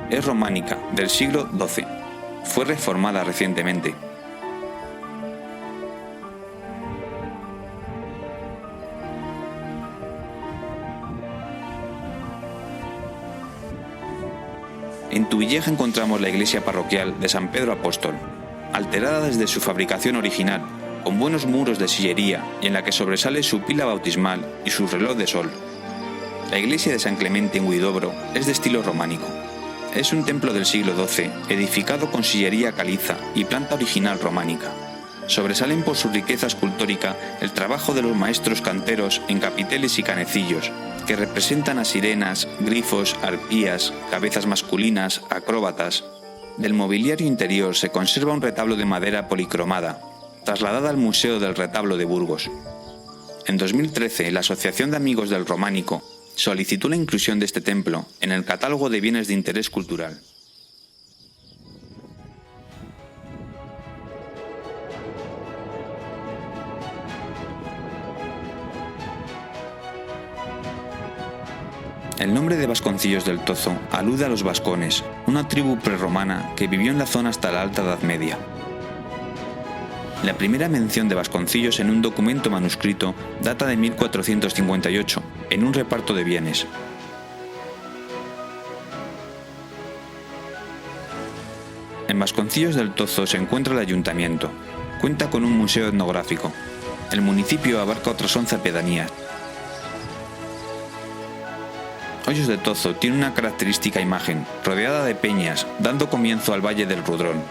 es románica, del siglo XII. Fue reformada recientemente. En Tuvilleja encontramos la iglesia parroquial de San Pedro Apóstol, alterada desde su fabricación original, con buenos muros de sillería y en la que sobresale su pila bautismal y su reloj de sol. La iglesia de San Clemente en Huidobro es de estilo románico. Es un templo del siglo XII, edificado con sillería caliza y planta original románica. Sobresalen por su riqueza escultórica el trabajo de los maestros canteros en capiteles y canecillos, que representan a sirenas, grifos, arpías, cabezas masculinas, acróbatas. Del mobiliario interior se conserva un retablo de madera policromada, trasladada al Museo del Retablo de Burgos. En 2013, la Asociación de Amigos del Románico solicitó la inclusión de este templo en el catálogo de bienes de interés cultural. El nombre de Vasconcillos del Tozo alude a los vascones, una tribu prerromana que vivió en la zona hasta la Alta Edad Media. La primera mención de Vasconcillos en un documento manuscrito data de 1458, en un reparto de bienes. En Vasconcillos del Tozo se encuentra el ayuntamiento. Cuenta con un museo etnográfico. El municipio abarca otras 11 pedanías. Hoyos de Tozo tiene una característica imagen, rodeada de peñas, dando comienzo al Valle del Rudrón.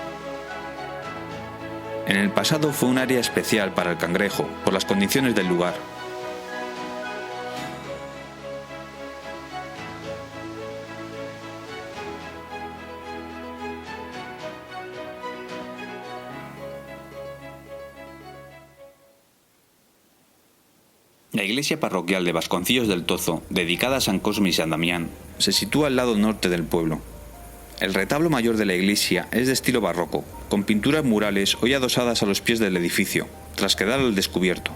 En el pasado fue un área especial para el cangrejo, por las condiciones del lugar. La iglesia parroquial de Vasconcillos del Tozo, dedicada a San Cosme y San Damián, se sitúa al lado norte del pueblo. El retablo mayor de la iglesia es de estilo barroco, con pinturas murales hoy adosadas a los pies del edificio, tras quedar al descubierto.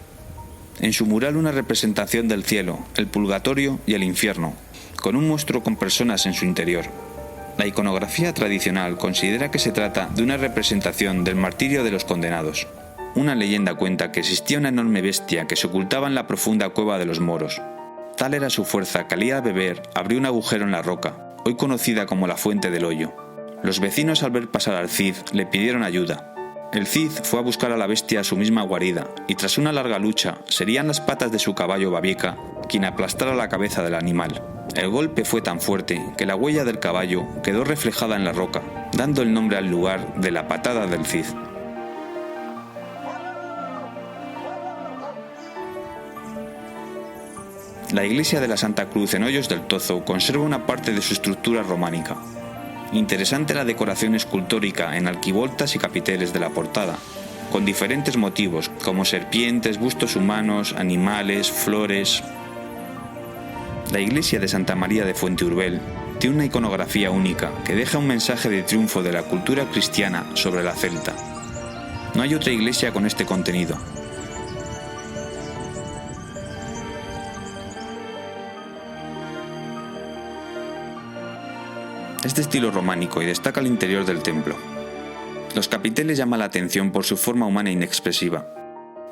En su mural una representación del cielo, el purgatorio y el infierno, con un monstruo con personas en su interior. La iconografía tradicional considera que se trata de una representación del martirio de los condenados. Una leyenda cuenta que existía una enorme bestia que se ocultaba en la profunda cueva de los moros. Tal era su fuerza que al ir a beber abrió un agujero en la roca, hoy conocida como la Fuente del Hoyo. Los vecinos al ver pasar al Cid le pidieron ayuda. El Cid fue a buscar a la bestia a su misma guarida y tras una larga lucha serían las patas de su caballo Babieca quien aplastara la cabeza del animal. El golpe fue tan fuerte que la huella del caballo quedó reflejada en la roca, dando el nombre al lugar de la Patada del Cid. La iglesia de la Santa Cruz en Hoyos del Tozo conserva una parte de su estructura románica. Interesante la decoración escultórica en arquivoltas y capiteles de la portada, con diferentes motivos como serpientes, bustos humanos, animales, flores. La iglesia de Santa María de Fuenteurbel tiene una iconografía única que deja un mensaje de triunfo de la cultura cristiana sobre la celta. No hay otra iglesia con este contenido. Es de estilo románico y destaca el interior del templo. Los capiteles llaman la atención por su forma humana inexpresiva.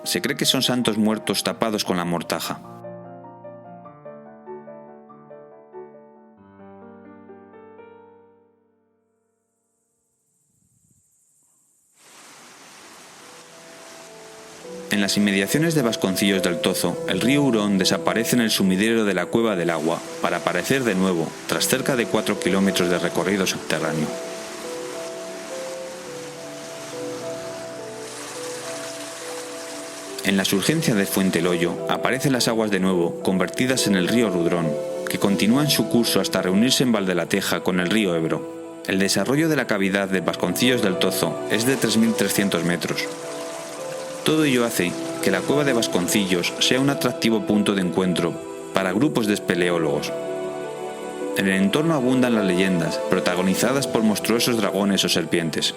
Se cree que son santos muertos tapados con la mortaja. En las inmediaciones de Vasconcillos del Tozo, el río Hurón desaparece en el sumidero de la Cueva del Agua, para aparecer de nuevo, tras cerca de 4 kilómetros de recorrido subterráneo. En la surgencia de Fuente el Hoyo, aparecen las aguas de nuevo, convertidas en el río Rudrón, que continúan su curso hasta reunirse en Valdelateja con el río Ebro. El desarrollo de la cavidad de Vasconcillos del Tozo es de 3.300 metros. Todo ello hace que la cueva de Vasconcillos sea un atractivo punto de encuentro para grupos de espeleólogos. En el entorno abundan las leyendas, protagonizadas por monstruosos dragones o serpientes.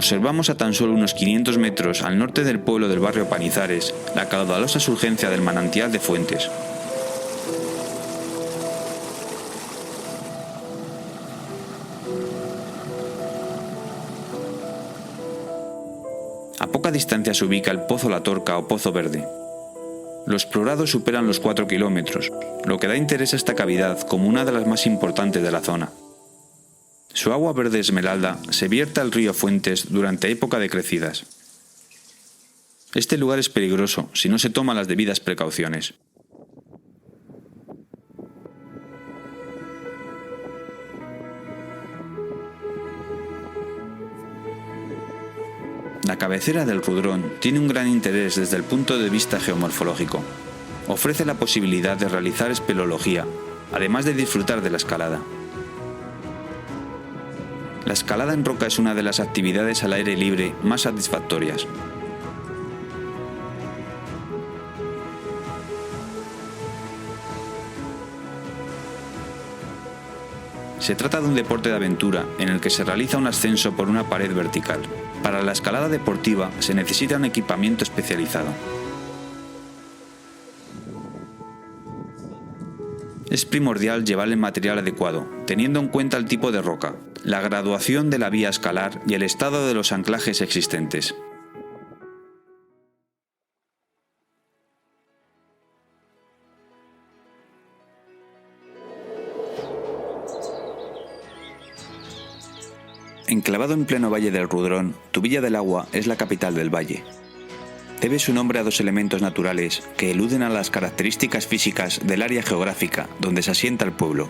Observamos a tan solo unos 500 metros al norte del pueblo del barrio Panizares la caudalosa surgencia del manantial de Fuentes. A poca distancia se ubica el Pozo La Torca o Pozo Verde. Los explorados superan los 4 kilómetros, lo que da interés a esta cavidad como una de las más importantes de la zona. Su agua verde esmeralda se vierte al río Fuentes durante época de crecidas. Este lugar es peligroso si no se toman las debidas precauciones. La cabecera del Rudrón tiene un gran interés desde el punto de vista geomorfológico. Ofrece la posibilidad de realizar espeleología, además de disfrutar de la escalada. La escalada en roca es una de las actividades al aire libre más satisfactorias. Se trata de un deporte de aventura en el que se realiza un ascenso por una pared vertical. Para la escalada deportiva se necesita un equipamiento especializado. Es primordial llevar el material adecuado, teniendo en cuenta el tipo de roca, la graduación de la vía a escalar y el estado de los anclajes existentes. Enclavado en pleno valle del Rudrón, Tubilla del Agua es la capital del valle. Debe su nombre a dos elementos naturales que eluden a las características físicas del área geográfica donde se asienta el pueblo: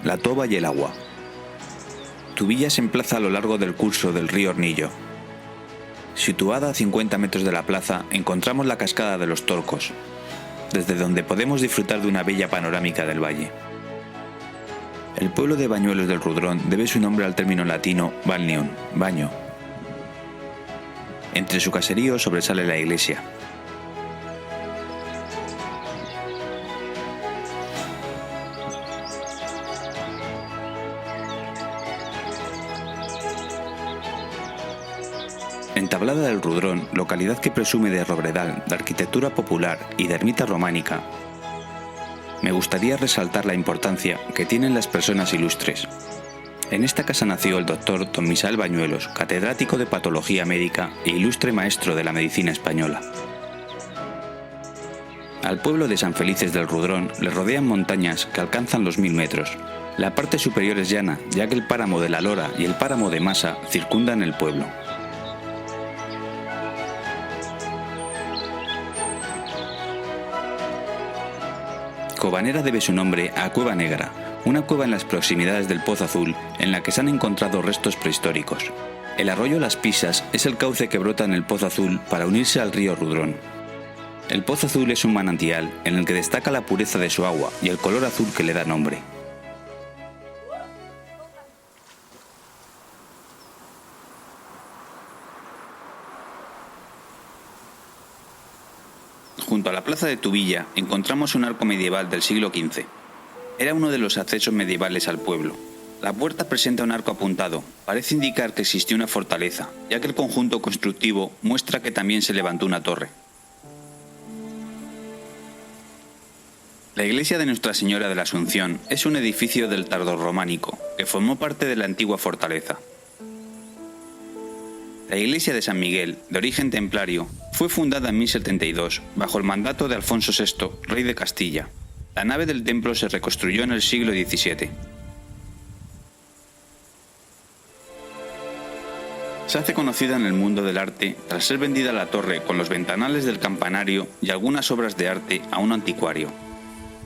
la toba y el agua. Tubilla se emplaza a lo largo del curso del río Hornillo. Situada a 50 metros de la plaza encontramos la cascada de los Torcos, desde donde podemos disfrutar de una bella panorámica del valle. El pueblo de Bañuelos del Rudrón debe su nombre al término latino balneum, baño. Entre su caserío sobresale la iglesia. En Tablada del Rudrón, localidad que presume de robredal, de arquitectura popular y de ermita románica, me gustaría resaltar la importancia que tienen las personas ilustres. En esta casa nació el doctor don Misael Bañuelos, catedrático de patología médica e ilustre maestro de la medicina española. Al pueblo de San Felices del Rudrón le rodean montañas que alcanzan los 1000 metros. La parte superior es llana, ya que el páramo de la Lora y el páramo de Masa circundan el pueblo. Cobanera debe su nombre a Cueva Negra, una cueva en las proximidades del Pozo Azul en la que se han encontrado restos prehistóricos. El arroyo Las Pisas es el cauce que brota en el Pozo Azul para unirse al río Rudrón. El Pozo Azul es un manantial en el que destaca la pureza de su agua y el color azul que le da nombre. Junto a la plaza de Tubilla encontramos un arco medieval del siglo XV. Era uno de los accesos medievales al pueblo. La puerta presenta un arco apuntado, parece indicar que existió una fortaleza, ya que el conjunto constructivo muestra que también se levantó una torre. La iglesia de Nuestra Señora de la Asunción es un edificio del tardorrománico, que formó parte de la antigua fortaleza. La iglesia de San Miguel, de origen templario, fue fundada en 1072, bajo el mandato de Alfonso VI, rey de Castilla. La nave del templo se reconstruyó en el siglo XVII. Se hace conocida en el mundo del arte tras ser vendida la torre con los ventanales del campanario y algunas obras de arte a un anticuario.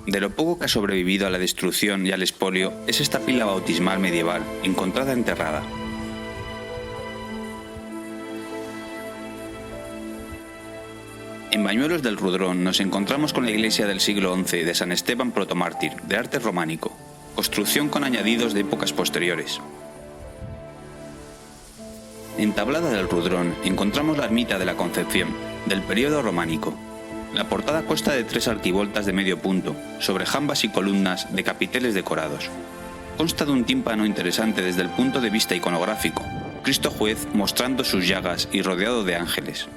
De lo poco que ha sobrevivido a la destrucción y al expolio es esta pila bautismal medieval, encontrada enterrada. En Bañuelos del Rudrón nos encontramos con la iglesia del siglo XI de San Esteban Protomártir, de arte románico, construcción con añadidos de épocas posteriores. En Tablada del Rudrón encontramos la ermita de la Concepción, del período románico. La portada consta de 3 arquivoltas de medio punto, sobre jambas y columnas de capiteles decorados. Consta de un tímpano interesante desde el punto de vista iconográfico, Cristo Juez mostrando sus llagas y rodeado de ángeles.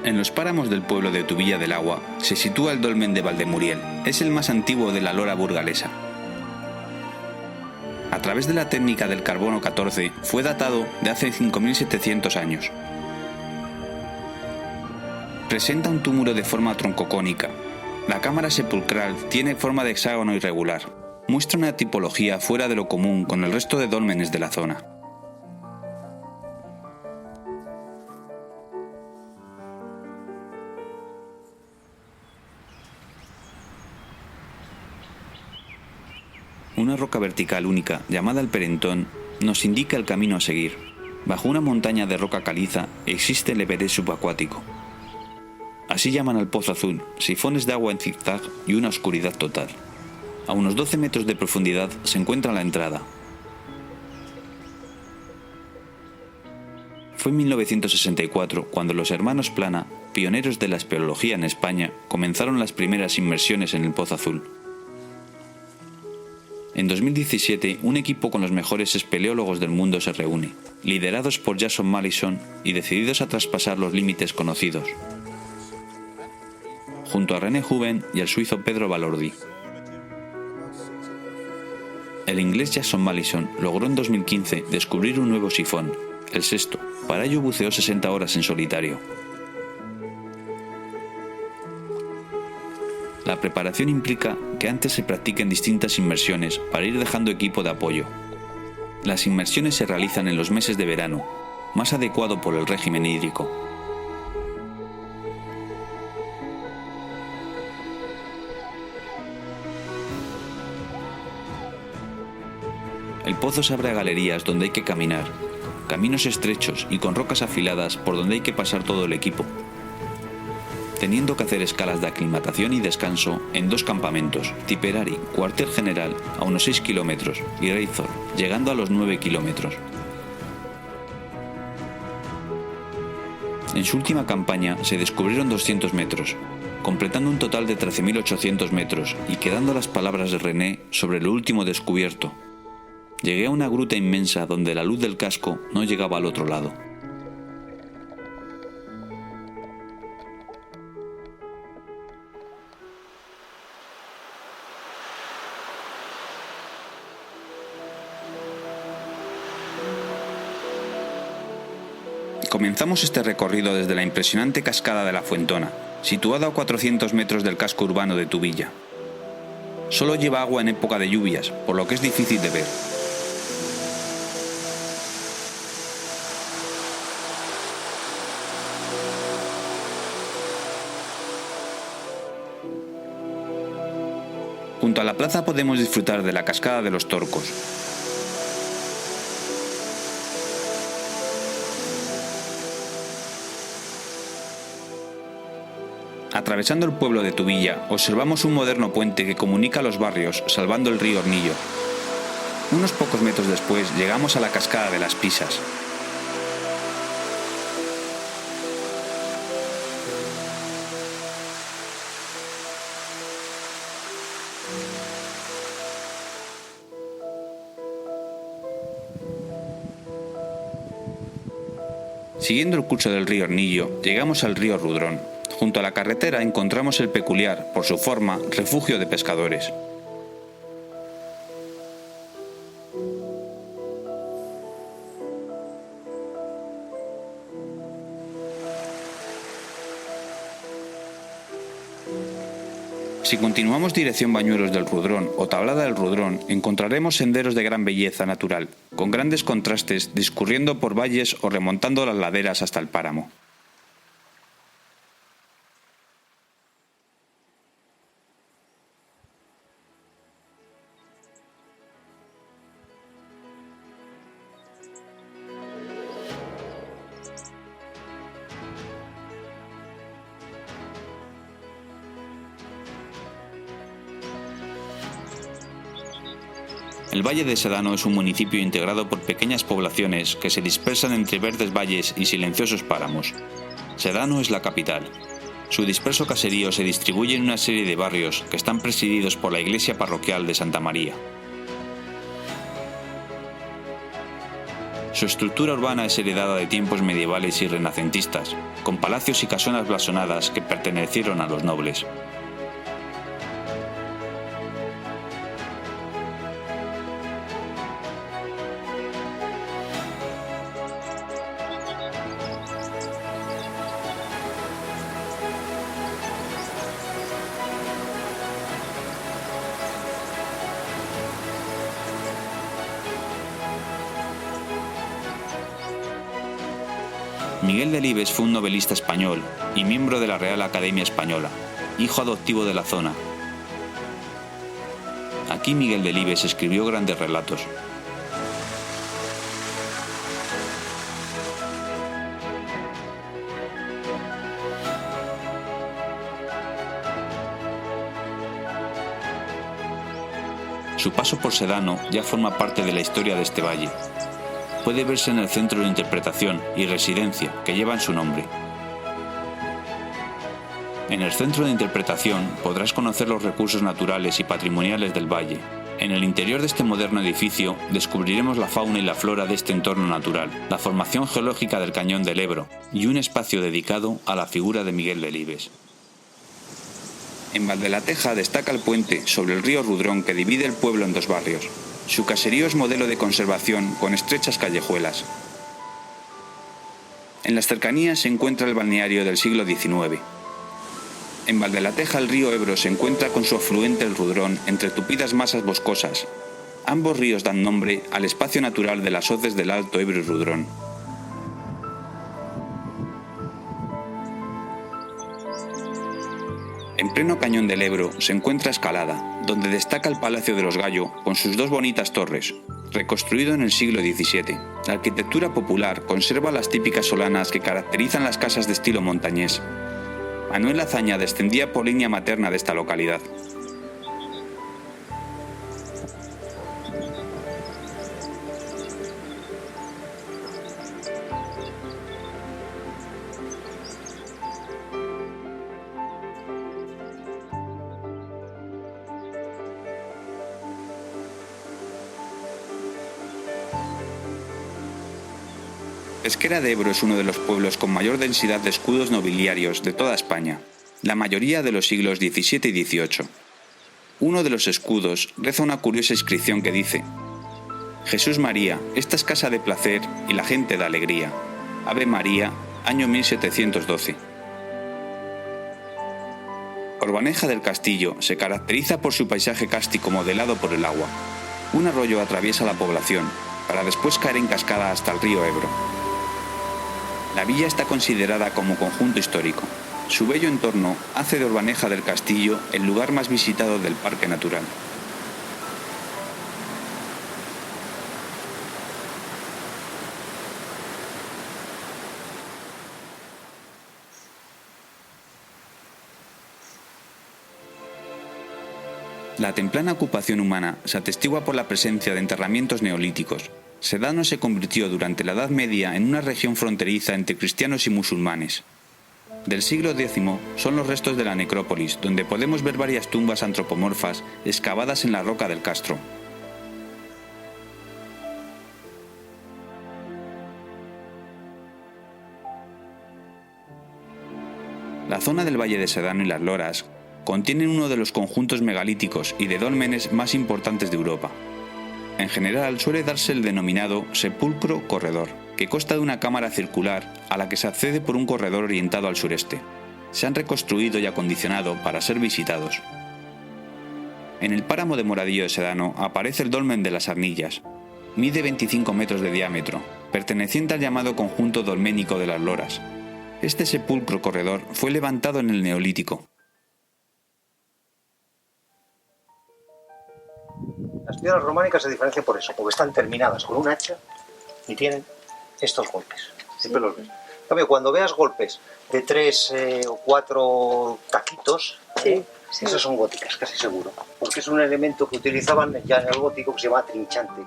En los páramos del pueblo de Tubilla del Agua se sitúa el dolmen de Valdemuriel. Es el más antiguo de la lora burgalesa. A través de la técnica del carbono 14 fue datado de hace 5.700 años. Presenta un túmulo de forma troncocónica. La cámara sepulcral tiene forma de hexágono irregular. Muestra una tipología fuera de lo común con el resto de dólmenes de la zona. Una roca vertical única, llamada el Perentón, nos indica el camino a seguir. Bajo una montaña de roca caliza existe el Everest subacuático. Así llaman al Pozo Azul, sifones de agua en zigzag y una oscuridad total. A unos 12 metros de profundidad se encuentra la entrada. Fue en 1964 cuando los hermanos Plana, pioneros de la espeleología en España, comenzaron las primeras inmersiones en el Pozo Azul. En 2017, un equipo con los mejores espeleólogos del mundo se reúne, liderados por Jason Mallison y decididos a traspasar los límites conocidos, junto a René Hubben y al suizo Pedro Valordi. El inglés Jason Mallison logró en 2015 descubrir un nuevo sifón, el sexto. Para ello buceó 60 horas en solitario. La preparación implica que antes se practiquen distintas inmersiones para ir dejando equipo de apoyo. Las inmersiones se realizan en los meses de verano, más adecuado por el régimen hídrico. El pozo se abre a galerías donde hay que caminar, caminos estrechos y con rocas afiladas por donde hay que pasar todo el equipo, teniendo que hacer escalas de aclimatación y descanso en dos campamentos, Tipperary, cuartel general, a unos 6 kilómetros, y Razor, llegando a los 9 kilómetros. En su última campaña se descubrieron 200 metros, completando un total de 13.800 metros y quedando las palabras de René sobre lo último descubierto. Llegué a una gruta inmensa donde la luz del casco no llegaba al otro lado. Comenzamos este recorrido desde la impresionante cascada de la Fuentona, situada a 400 metros del casco urbano de Tubilla. Solo lleva agua en época de lluvias, por lo que es difícil de ver. Junto a la plaza podemos disfrutar de la cascada de los Torcos. Atravesando el pueblo de Tubilla, observamos un moderno puente que comunica los barrios, salvando el río Hornillo. Unos pocos metros después llegamos a la cascada de las Pisas. Siguiendo el curso del río Hornillo, llegamos al río Rudrón. Junto a la carretera encontramos el peculiar, por su forma, refugio de pescadores. Si continuamos dirección Bañuelos del Rudrón o Tablada del Rudrón, encontraremos senderos de gran belleza natural, con grandes contrastes discurriendo por valles o remontando las laderas hasta el páramo. El Valle de Sedano es un municipio integrado por pequeñas poblaciones que se dispersan entre verdes valles y silenciosos páramos. Sedano es la capital. Su disperso caserío se distribuye en una serie de barrios que están presididos por la iglesia parroquial de Santa María. Su estructura urbana es heredada de tiempos medievales y renacentistas, con palacios y casonas blasonadas que pertenecieron a los nobles. Miguel Delibes fue un novelista español y miembro de la Real Academia Española, hijo adoptivo de la zona. Aquí Miguel Delibes escribió grandes relatos. Su paso por Sedano ya forma parte de la historia de este valle. Puede verse en el centro de interpretación y residencia que llevan su nombre. En el centro de interpretación podrás conocer los recursos naturales y patrimoniales del valle. En el interior de este moderno edificio descubriremos la fauna y la flora de este entorno natural, la formación geológica del cañón del Ebro y un espacio dedicado a la figura de Miguel Delibes. En Valdelateja destaca el puente sobre el río Rudrón que divide el pueblo en dos barrios. Su caserío es modelo de conservación con estrechas callejuelas. En las cercanías se encuentra el balneario del siglo XIX. En Valdelateja el río Ebro se encuentra con su afluente el Rudrón entre tupidas masas boscosas. Ambos ríos dan nombre al espacio natural de las hoces del Alto Ebro y Rudrón. En pleno cañón del Ebro se encuentra Escalada, donde destaca el Palacio de los Gallo con sus dos bonitas torres, reconstruido en el siglo XVII. La arquitectura popular conserva las típicas solanas que caracterizan las casas de estilo montañés. Manuel Azaña descendía por línea materna de esta localidad. Pesquera de Ebro es uno de los pueblos con mayor densidad de escudos nobiliarios de toda España, la mayoría de los siglos XVII y XVIII. Uno de los escudos reza una curiosa inscripción que dice: Jesús María, esta es casa de placer y la gente de alegría. Ave María, año 1712. Orbaneja del Castillo se caracteriza por su paisaje cástico modelado por el agua. Un arroyo atraviesa la población, para después caer en cascada hasta el río Ebro. La villa está considerada como conjunto histórico. Su bello entorno hace de Orbaneja del Castillo el lugar más visitado del parque natural. La temprana ocupación humana se atestigua por la presencia de enterramientos neolíticos. Sedano se convirtió durante la Edad Media en una región fronteriza entre cristianos y musulmanes. Del siglo X son los restos de la necrópolis, donde podemos ver varias tumbas antropomorfas excavadas en la roca del castro. La zona del Valle de Sedano y las Loras contienen uno de los conjuntos megalíticos y de dólmenes más importantes de Europa. En general suele darse el denominado sepulcro corredor, que consta de una cámara circular a la que se accede por un corredor orientado al sureste. Se han reconstruido y acondicionado para ser visitados. En el páramo de Moradillo de Sedano aparece el dolmen de las Arnillas. Mide 25 metros de diámetro, perteneciente al llamado conjunto dolménico de las Loras. Este sepulcro corredor fue levantado en el Neolítico. Las piedras románicas se diferencian por eso, porque están terminadas con un hacha y tienen estos golpes. Siempre los ves. En cambio, cuando veas golpes de 3 o 4 taquitos, sí. Esas son góticas, casi seguro. Porque es un elemento que utilizaban ya en el gótico que se llama trinchante.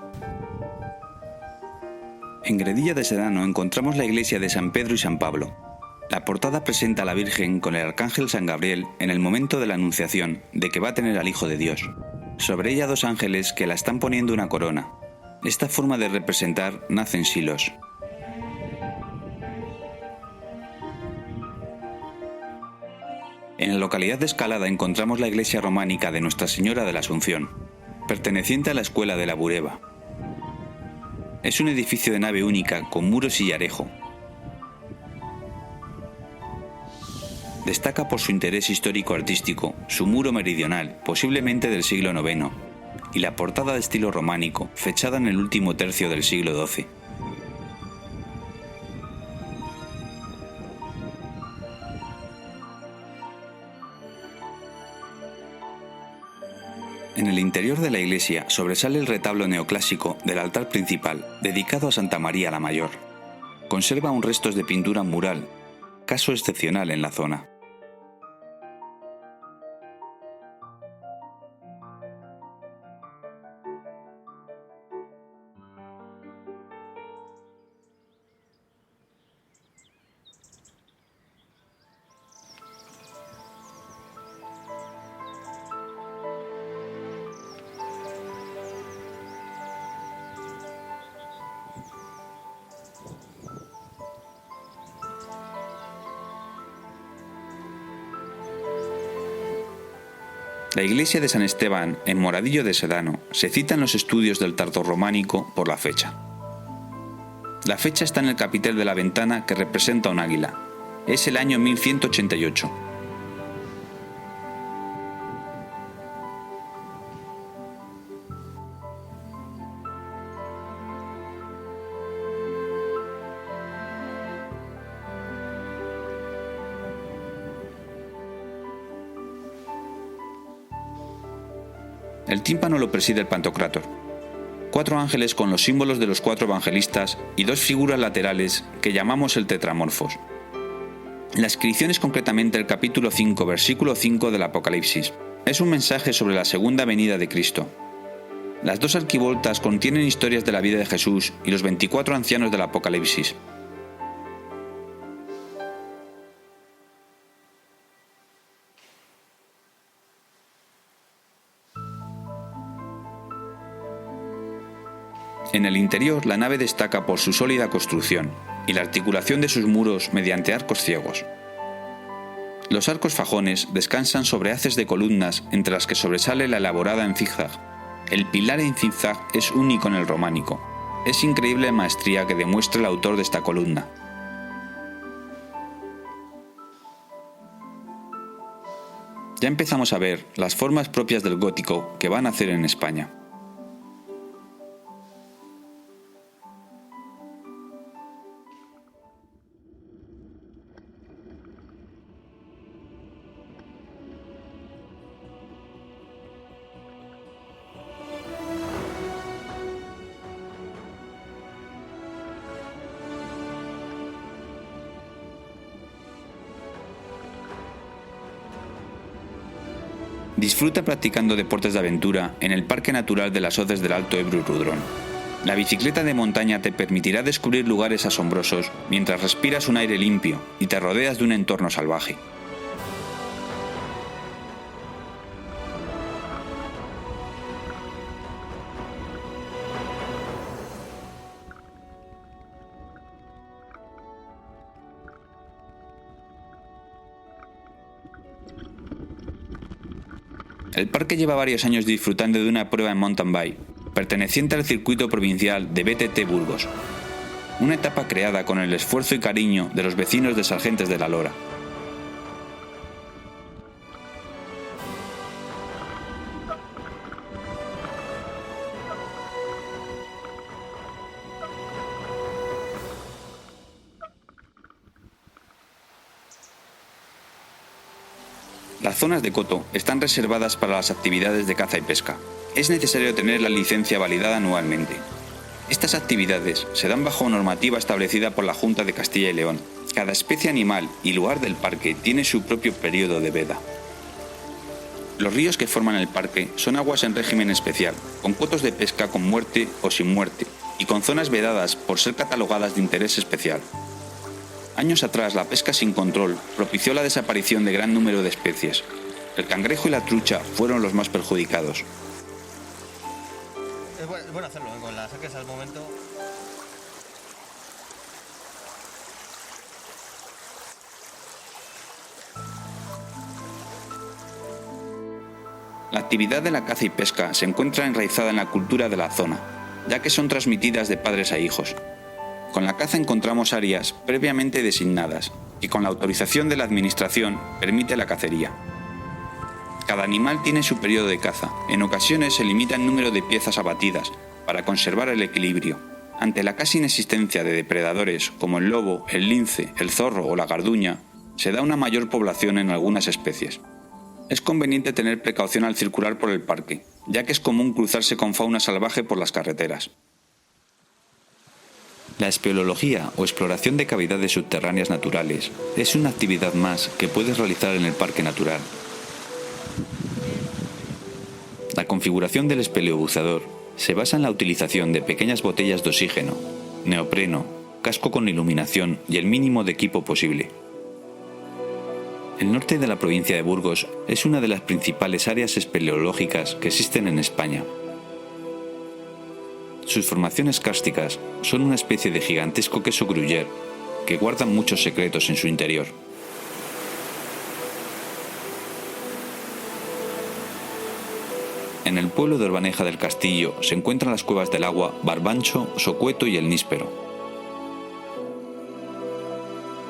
En Gredilla de Sedano encontramos la iglesia de San Pedro y San Pablo. La portada presenta a la Virgen con el arcángel San Gabriel en el momento de la anunciación de que va a tener al Hijo de Dios. Sobre ella dos ángeles que la están poniendo una corona. Esta forma de representar nace en Silos. En la localidad de Escalada encontramos la iglesia románica de Nuestra Señora de la Asunción, perteneciente a la Escuela de la Bureba. Es un edificio de nave única con muro sillarejo. Destaca por su interés histórico-artístico su muro meridional, posiblemente del siglo IX, y la portada de estilo románico, fechada en el último tercio del siglo XII. En el interior de la iglesia sobresale el retablo neoclásico del altar principal, dedicado a Santa María la Mayor. Conserva aún restos de pintura mural, caso excepcional en la zona. La iglesia de San Esteban, en Moradillo de Sedano, se cita en los estudios del tardorrománico por la fecha. La fecha está en el capitel de la ventana que representa un águila. Es el año 1188. El tímpano lo preside el Pantocrátor. 4 ángeles con los símbolos de los 4 evangelistas y 2 figuras laterales que llamamos el tetramorfos. La inscripción es concretamente el capítulo 5, versículo 5 del Apocalipsis. Es un mensaje sobre la segunda venida de Cristo. Las 2 arquivoltas contienen historias de la vida de Jesús y los 24 ancianos del Apocalipsis. En el interior, la nave destaca por su sólida construcción y la articulación de sus muros mediante arcos ciegos. Los arcos fajones descansan sobre haces de columnas entre las que sobresale la elaborada en zigzag. El pilar en zigzag es único en el románico. Es increíble la maestría que demuestra el autor de esta columna. Ya empezamos a ver las formas propias del gótico que van a hacer en España. Disfruta practicando deportes de aventura en el Parque Natural de las Hoces del Alto Ebro y Rudrón. La bicicleta de montaña te permitirá descubrir lugares asombrosos mientras respiras un aire limpio y te rodeas de un entorno salvaje. El parque lleva varios años disfrutando de una prueba en mountain bike, perteneciente al circuito provincial de BTT Burgos, una etapa creada con el esfuerzo y cariño de los vecinos de Sargentes de la Lora. Las zonas de coto están reservadas para las actividades de caza y pesca. Es necesario tener la licencia validada anualmente. Estas actividades se dan bajo normativa establecida por la Junta de Castilla y León. Cada especie animal y lugar del parque tiene su propio periodo de veda. Los ríos que forman el parque son aguas en régimen especial, con cotos de pesca con muerte o sin muerte, y con zonas vedadas por ser catalogadas de interés especial. Años atrás, la pesca sin control propició la desaparición de gran número de especies. El cangrejo y la trucha fueron los más perjudicados. es bueno hacerlo, con la saques al momento. La actividad de la caza y pesca se encuentra enraizada en la cultura de la zona, ya que son transmitidas de padres a hijos. Con la caza encontramos áreas previamente designadas y con la autorización de la administración permite la cacería. Cada animal tiene su periodo de caza. En ocasiones se limita el número de piezas abatidas para conservar el equilibrio. Ante la casi inexistencia de depredadores como el lobo, el lince, el zorro o la garduña, se da una mayor población en algunas especies. Es conveniente tener precaución al circular por el parque, ya que es común cruzarse con fauna salvaje por las carreteras. La espeleología o exploración de cavidades subterráneas naturales es una actividad más que puedes realizar en el parque natural. La configuración del espeleobuceador se basa en la utilización de pequeñas botellas de oxígeno, neopreno, casco con iluminación y el mínimo de equipo posible. El norte de la provincia de Burgos es una de las principales áreas espeleológicas que existen en España. Sus formaciones kársticas son una especie de gigantesco queso gruyère que guardan muchos secretos en su interior. En el pueblo de Orbaneja del Castillo se encuentran las cuevas del Agua, Barbancho, Socueto y el Níspero.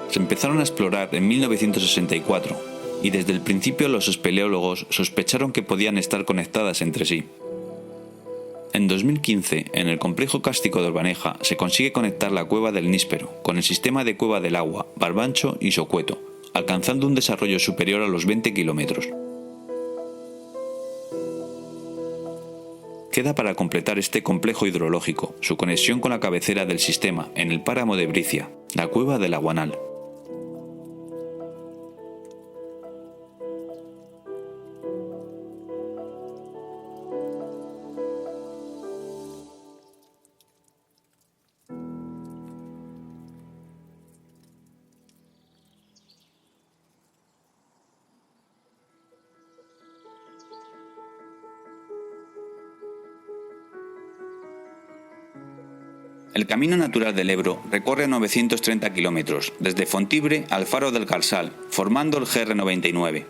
Se empezaron a explorar en 1964 y desde el principio los espeleólogos sospecharon que podían estar conectadas entre sí. En 2015, en el complejo kárstico de Orbaneja se consigue conectar la cueva del Níspero con el sistema de cueva del Agua, Barbancho y Socueto, alcanzando un desarrollo superior a los 20 kilómetros. Queda para completar este complejo hidrológico su conexión con la cabecera del sistema en el páramo de Bricia, la cueva del Aguanal. El Camino Natural del Ebro recorre 930 kilómetros, desde Fontibre al Faro del Carsal, formando el GR99.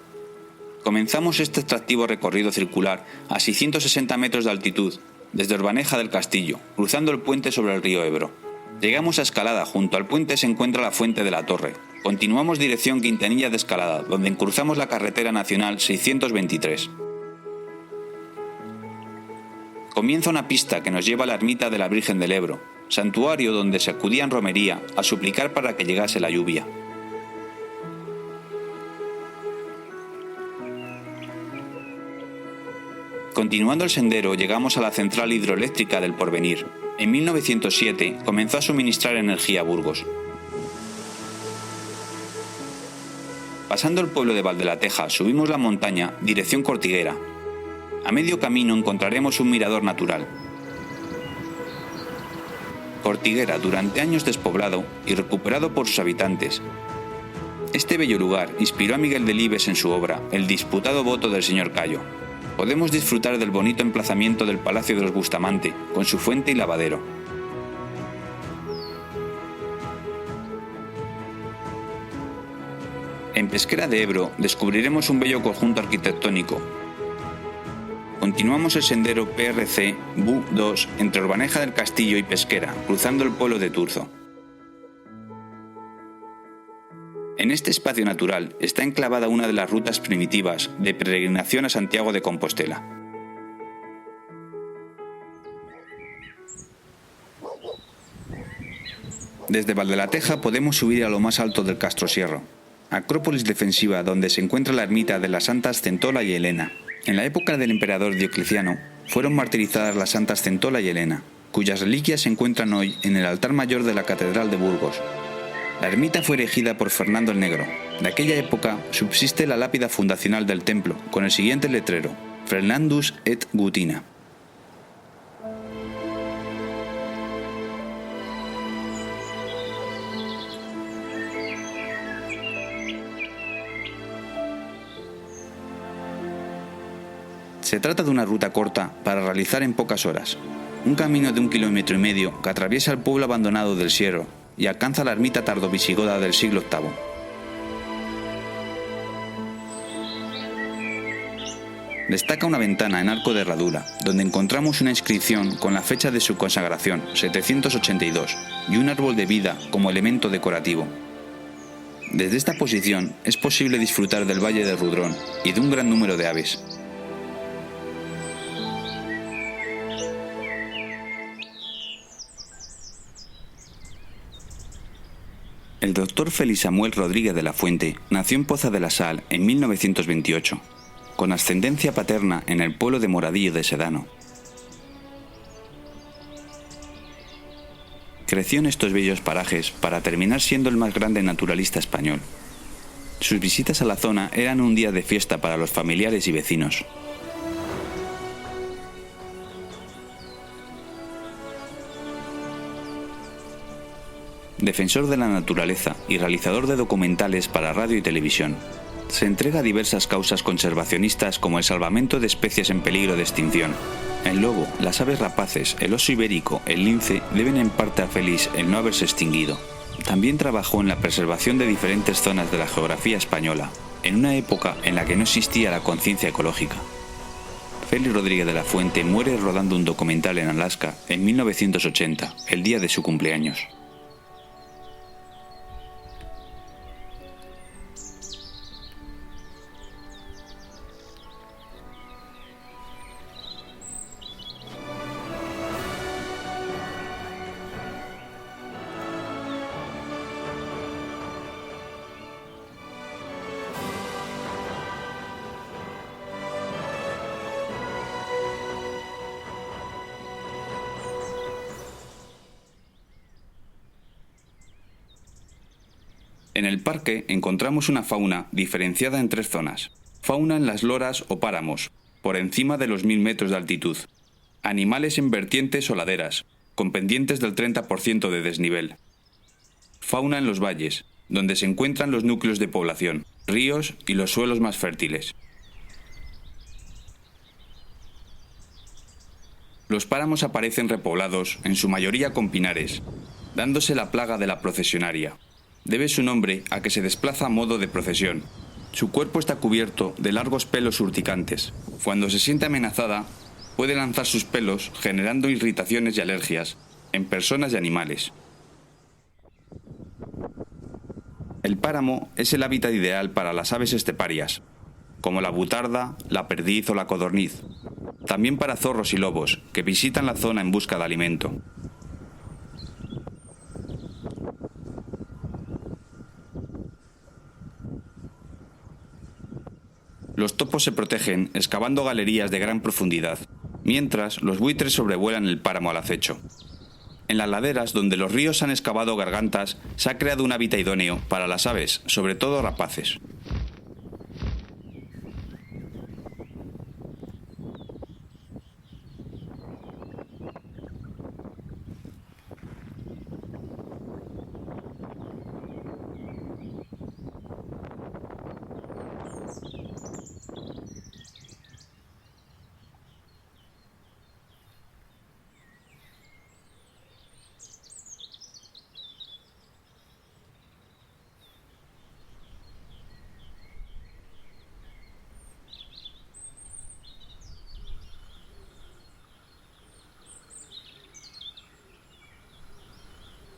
Comenzamos este atractivo recorrido circular a 660 metros de altitud, desde Orbaneja del Castillo, cruzando el puente sobre el río Ebro. Llegamos a Escalada, junto al puente se encuentra la Fuente de la Torre. Continuamos dirección Quintanilla de Escalada, donde cruzamos la carretera nacional 623. Comienza una pista que nos lleva a la ermita de la Virgen del Ebro, santuario donde se acudía en romería a suplicar para que llegase la lluvia. Continuando el sendero llegamos a la central hidroeléctrica del Porvenir. En 1907 comenzó a suministrar energía a Burgos. Pasando el pueblo de Valdelateja subimos la montaña dirección Cortiguera. A medio camino encontraremos un mirador natural. Cortiguera, durante años despoblado y recuperado por sus habitantes. Este bello lugar inspiró a Miguel Delibes en su obra El disputado voto del señor Cayo. Podemos disfrutar del bonito emplazamiento del Palacio de los Bustamante, con su fuente y lavadero. En Pesquera de Ebro descubriremos un bello conjunto arquitectónico. Continuamos el sendero PRC BU2 entre Orbaneja del Castillo y Pesquera, cruzando el pueblo de Turzo. En este espacio natural está enclavada una de las rutas primitivas de peregrinación a Santiago de Compostela. Desde Valdelateja podemos subir a lo más alto del Castrosierro, acrópolis defensiva donde se encuentra la ermita de las santas Centola y Helena. En la época del emperador Diocleciano fueron martirizadas las santas Centola y Helena, cuyas reliquias se encuentran hoy en el altar mayor de la Catedral de Burgos. La ermita fue erigida por Fernando el Negro. De aquella época subsiste la lápida fundacional del templo, con el siguiente letrero: Fernandus et Gutina. Se trata de una ruta corta para realizar en pocas horas. un camino de 1,5 kilómetros que atraviesa el pueblo abandonado del Sierro y alcanza la ermita tardovisigoda del siglo VIII. Destaca una ventana en arco de herradura, donde encontramos una inscripción con la fecha de su consagración, 782, y un árbol de vida como elemento decorativo. Desde esta posición es posible disfrutar del Valle del Rudrón y de un gran número de aves. El doctor Félix Samuel Rodríguez de la Fuente nació en Poza de la Sal en 1928, con ascendencia paterna en el pueblo de Moradillo de Sedano. Creció en estos bellos parajes para terminar siendo el más grande naturalista español. Sus visitas a la zona eran un día de fiesta para los familiares y vecinos. Defensor de la naturaleza y realizador de documentales para radio y televisión, se entrega a diversas causas conservacionistas como el salvamento de especies en peligro de extinción. El lobo, las aves rapaces, el oso ibérico, el lince deben en parte a Félix el no haberse extinguido. También trabajó en la preservación de diferentes zonas de la geografía española, en una época en la que no existía la conciencia ecológica. Félix Rodríguez de la Fuente muere rodando un documental en Alaska en 1980, el día de su cumpleaños. En el parque encontramos una fauna diferenciada en 3 zonas. Fauna en las loras o páramos, por encima de los 1000 metros de altitud. Animales en vertientes o laderas, con pendientes del 30% de desnivel. Fauna en los valles, donde se encuentran los núcleos de población, ríos y los suelos más fértiles. Los páramos aparecen repoblados, en su mayoría con pinares, dándose la plaga de la procesionaria. Debe su nombre a que se desplaza a modo de procesión. Su cuerpo está cubierto de largos pelos urticantes. Cuando se siente amenazada, puede lanzar sus pelos generando irritaciones y alergias en personas y animales. El páramo es el hábitat ideal para las aves esteparias, como la butarda, la perdiz o la codorniz. También para zorros y lobos, que visitan la zona en busca de alimento. Los topos se protegen excavando galerías de gran profundidad, mientras los buitres sobrevuelan el páramo al acecho. En las laderas donde los ríos han excavado gargantas se ha creado un hábitat idóneo para las aves, sobre todo rapaces.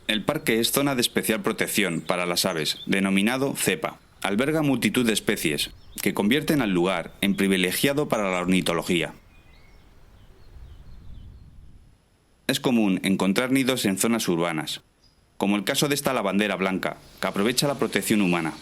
El parque es zona de especial protección para las aves, denominado cepa. Alberga multitud de especies, que convierten al lugar en privilegiado para la ornitología. Es común encontrar nidos en zonas urbanas, como el caso de esta lavandera blanca, que aprovecha la protección humana.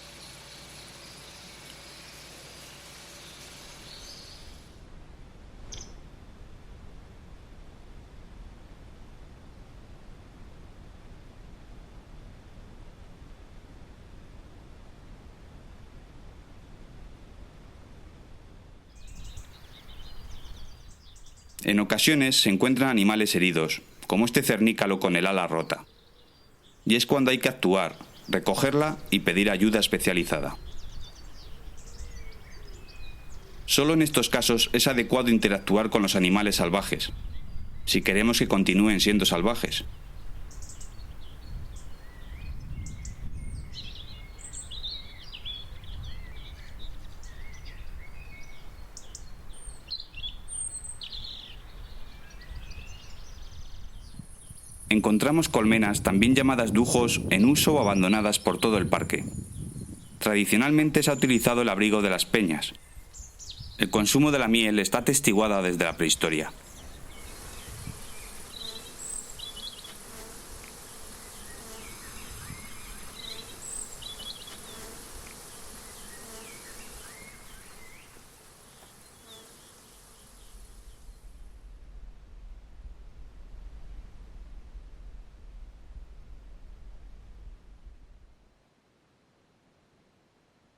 En ocasiones se encuentran animales heridos, como este cernícalo con el ala rota. Y es cuando hay que actuar, recogerla y pedir ayuda especializada. Solo en estos casos es adecuado interactuar con los animales salvajes. si queremos que continúen siendo salvajes. Encontramos colmenas, también llamadas dujos, en uso o abandonadas por todo el parque. Tradicionalmente se ha utilizado el abrigo de las peñas. El consumo de la miel está atestiguada desde la prehistoria.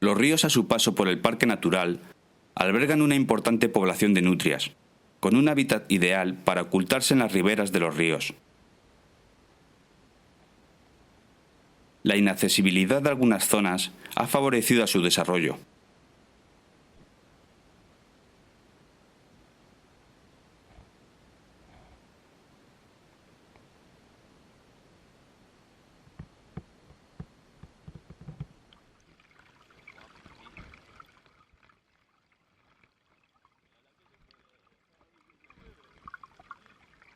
Los ríos a su paso por el parque natural albergan una importante población de nutrias, con un hábitat ideal para ocultarse en las riberas de los ríos. La inaccesibilidad de algunas zonas ha favorecido a su desarrollo.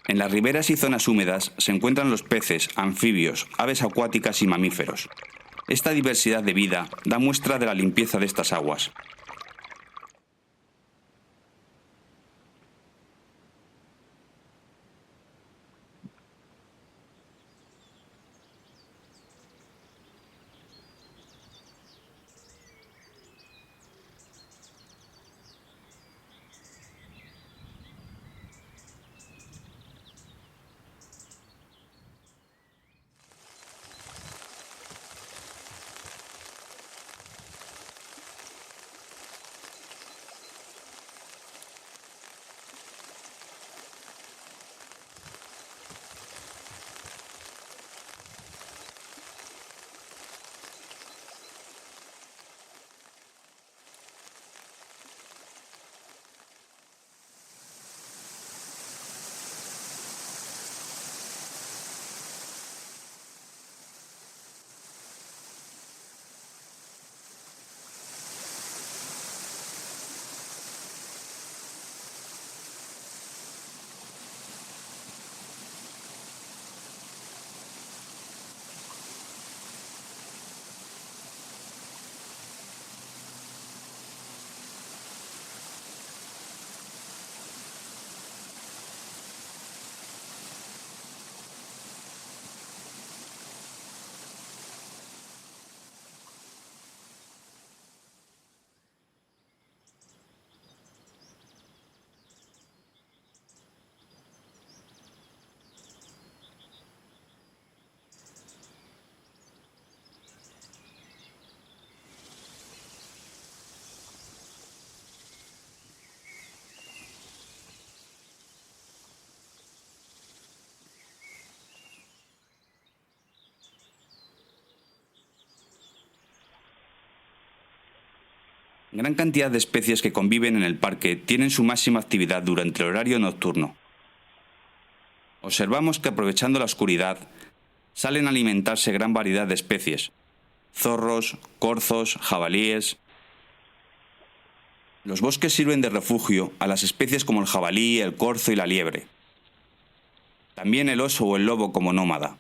En las riberas y zonas húmedas se encuentran los peces, anfibios, aves acuáticas y mamíferos. Esta diversidad de vida da muestra de la limpieza de estas aguas. Gran cantidad de especies que conviven en el parque tienen su máxima actividad durante el horario nocturno. Observamos que aprovechando la oscuridad, salen a alimentarse gran variedad de especies: zorros, corzos, jabalíes. Los bosques sirven de refugio a las especies como el jabalí, el corzo y la liebre. También el oso o el lobo como nómada.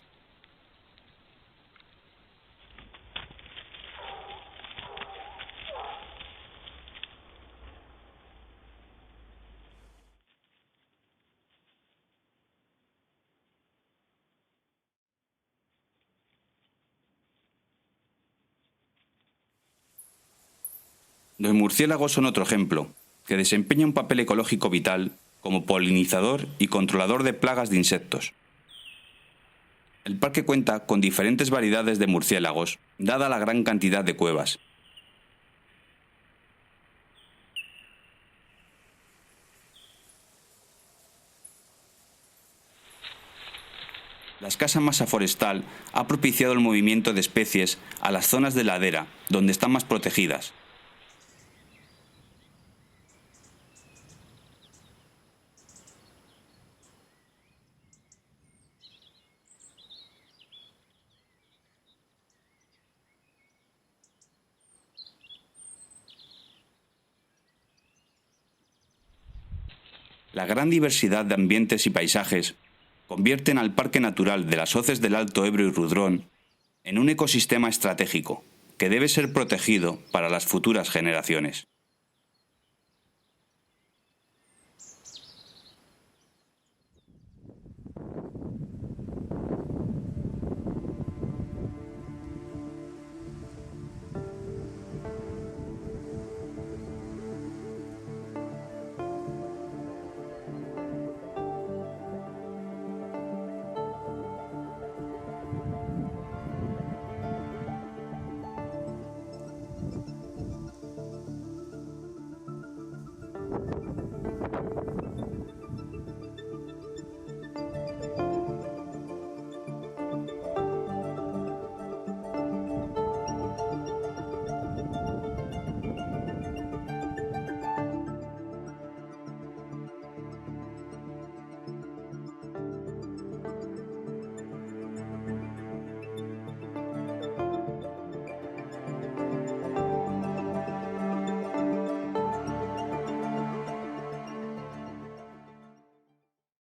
Los murciélagos son otro ejemplo, que desempeña un papel ecológico vital como polinizador y controlador de plagas de insectos. El parque cuenta con diferentes variedades de murciélagos, dada la gran cantidad de cuevas. La escasa masa forestal ha propiciado el movimiento de especies a las zonas de ladera, donde están más protegidas. La gran diversidad de ambientes y paisajes convierten al Parque Natural de las Hoces del Alto Ebro y Rudrón en un ecosistema estratégico que debe ser protegido para las futuras generaciones.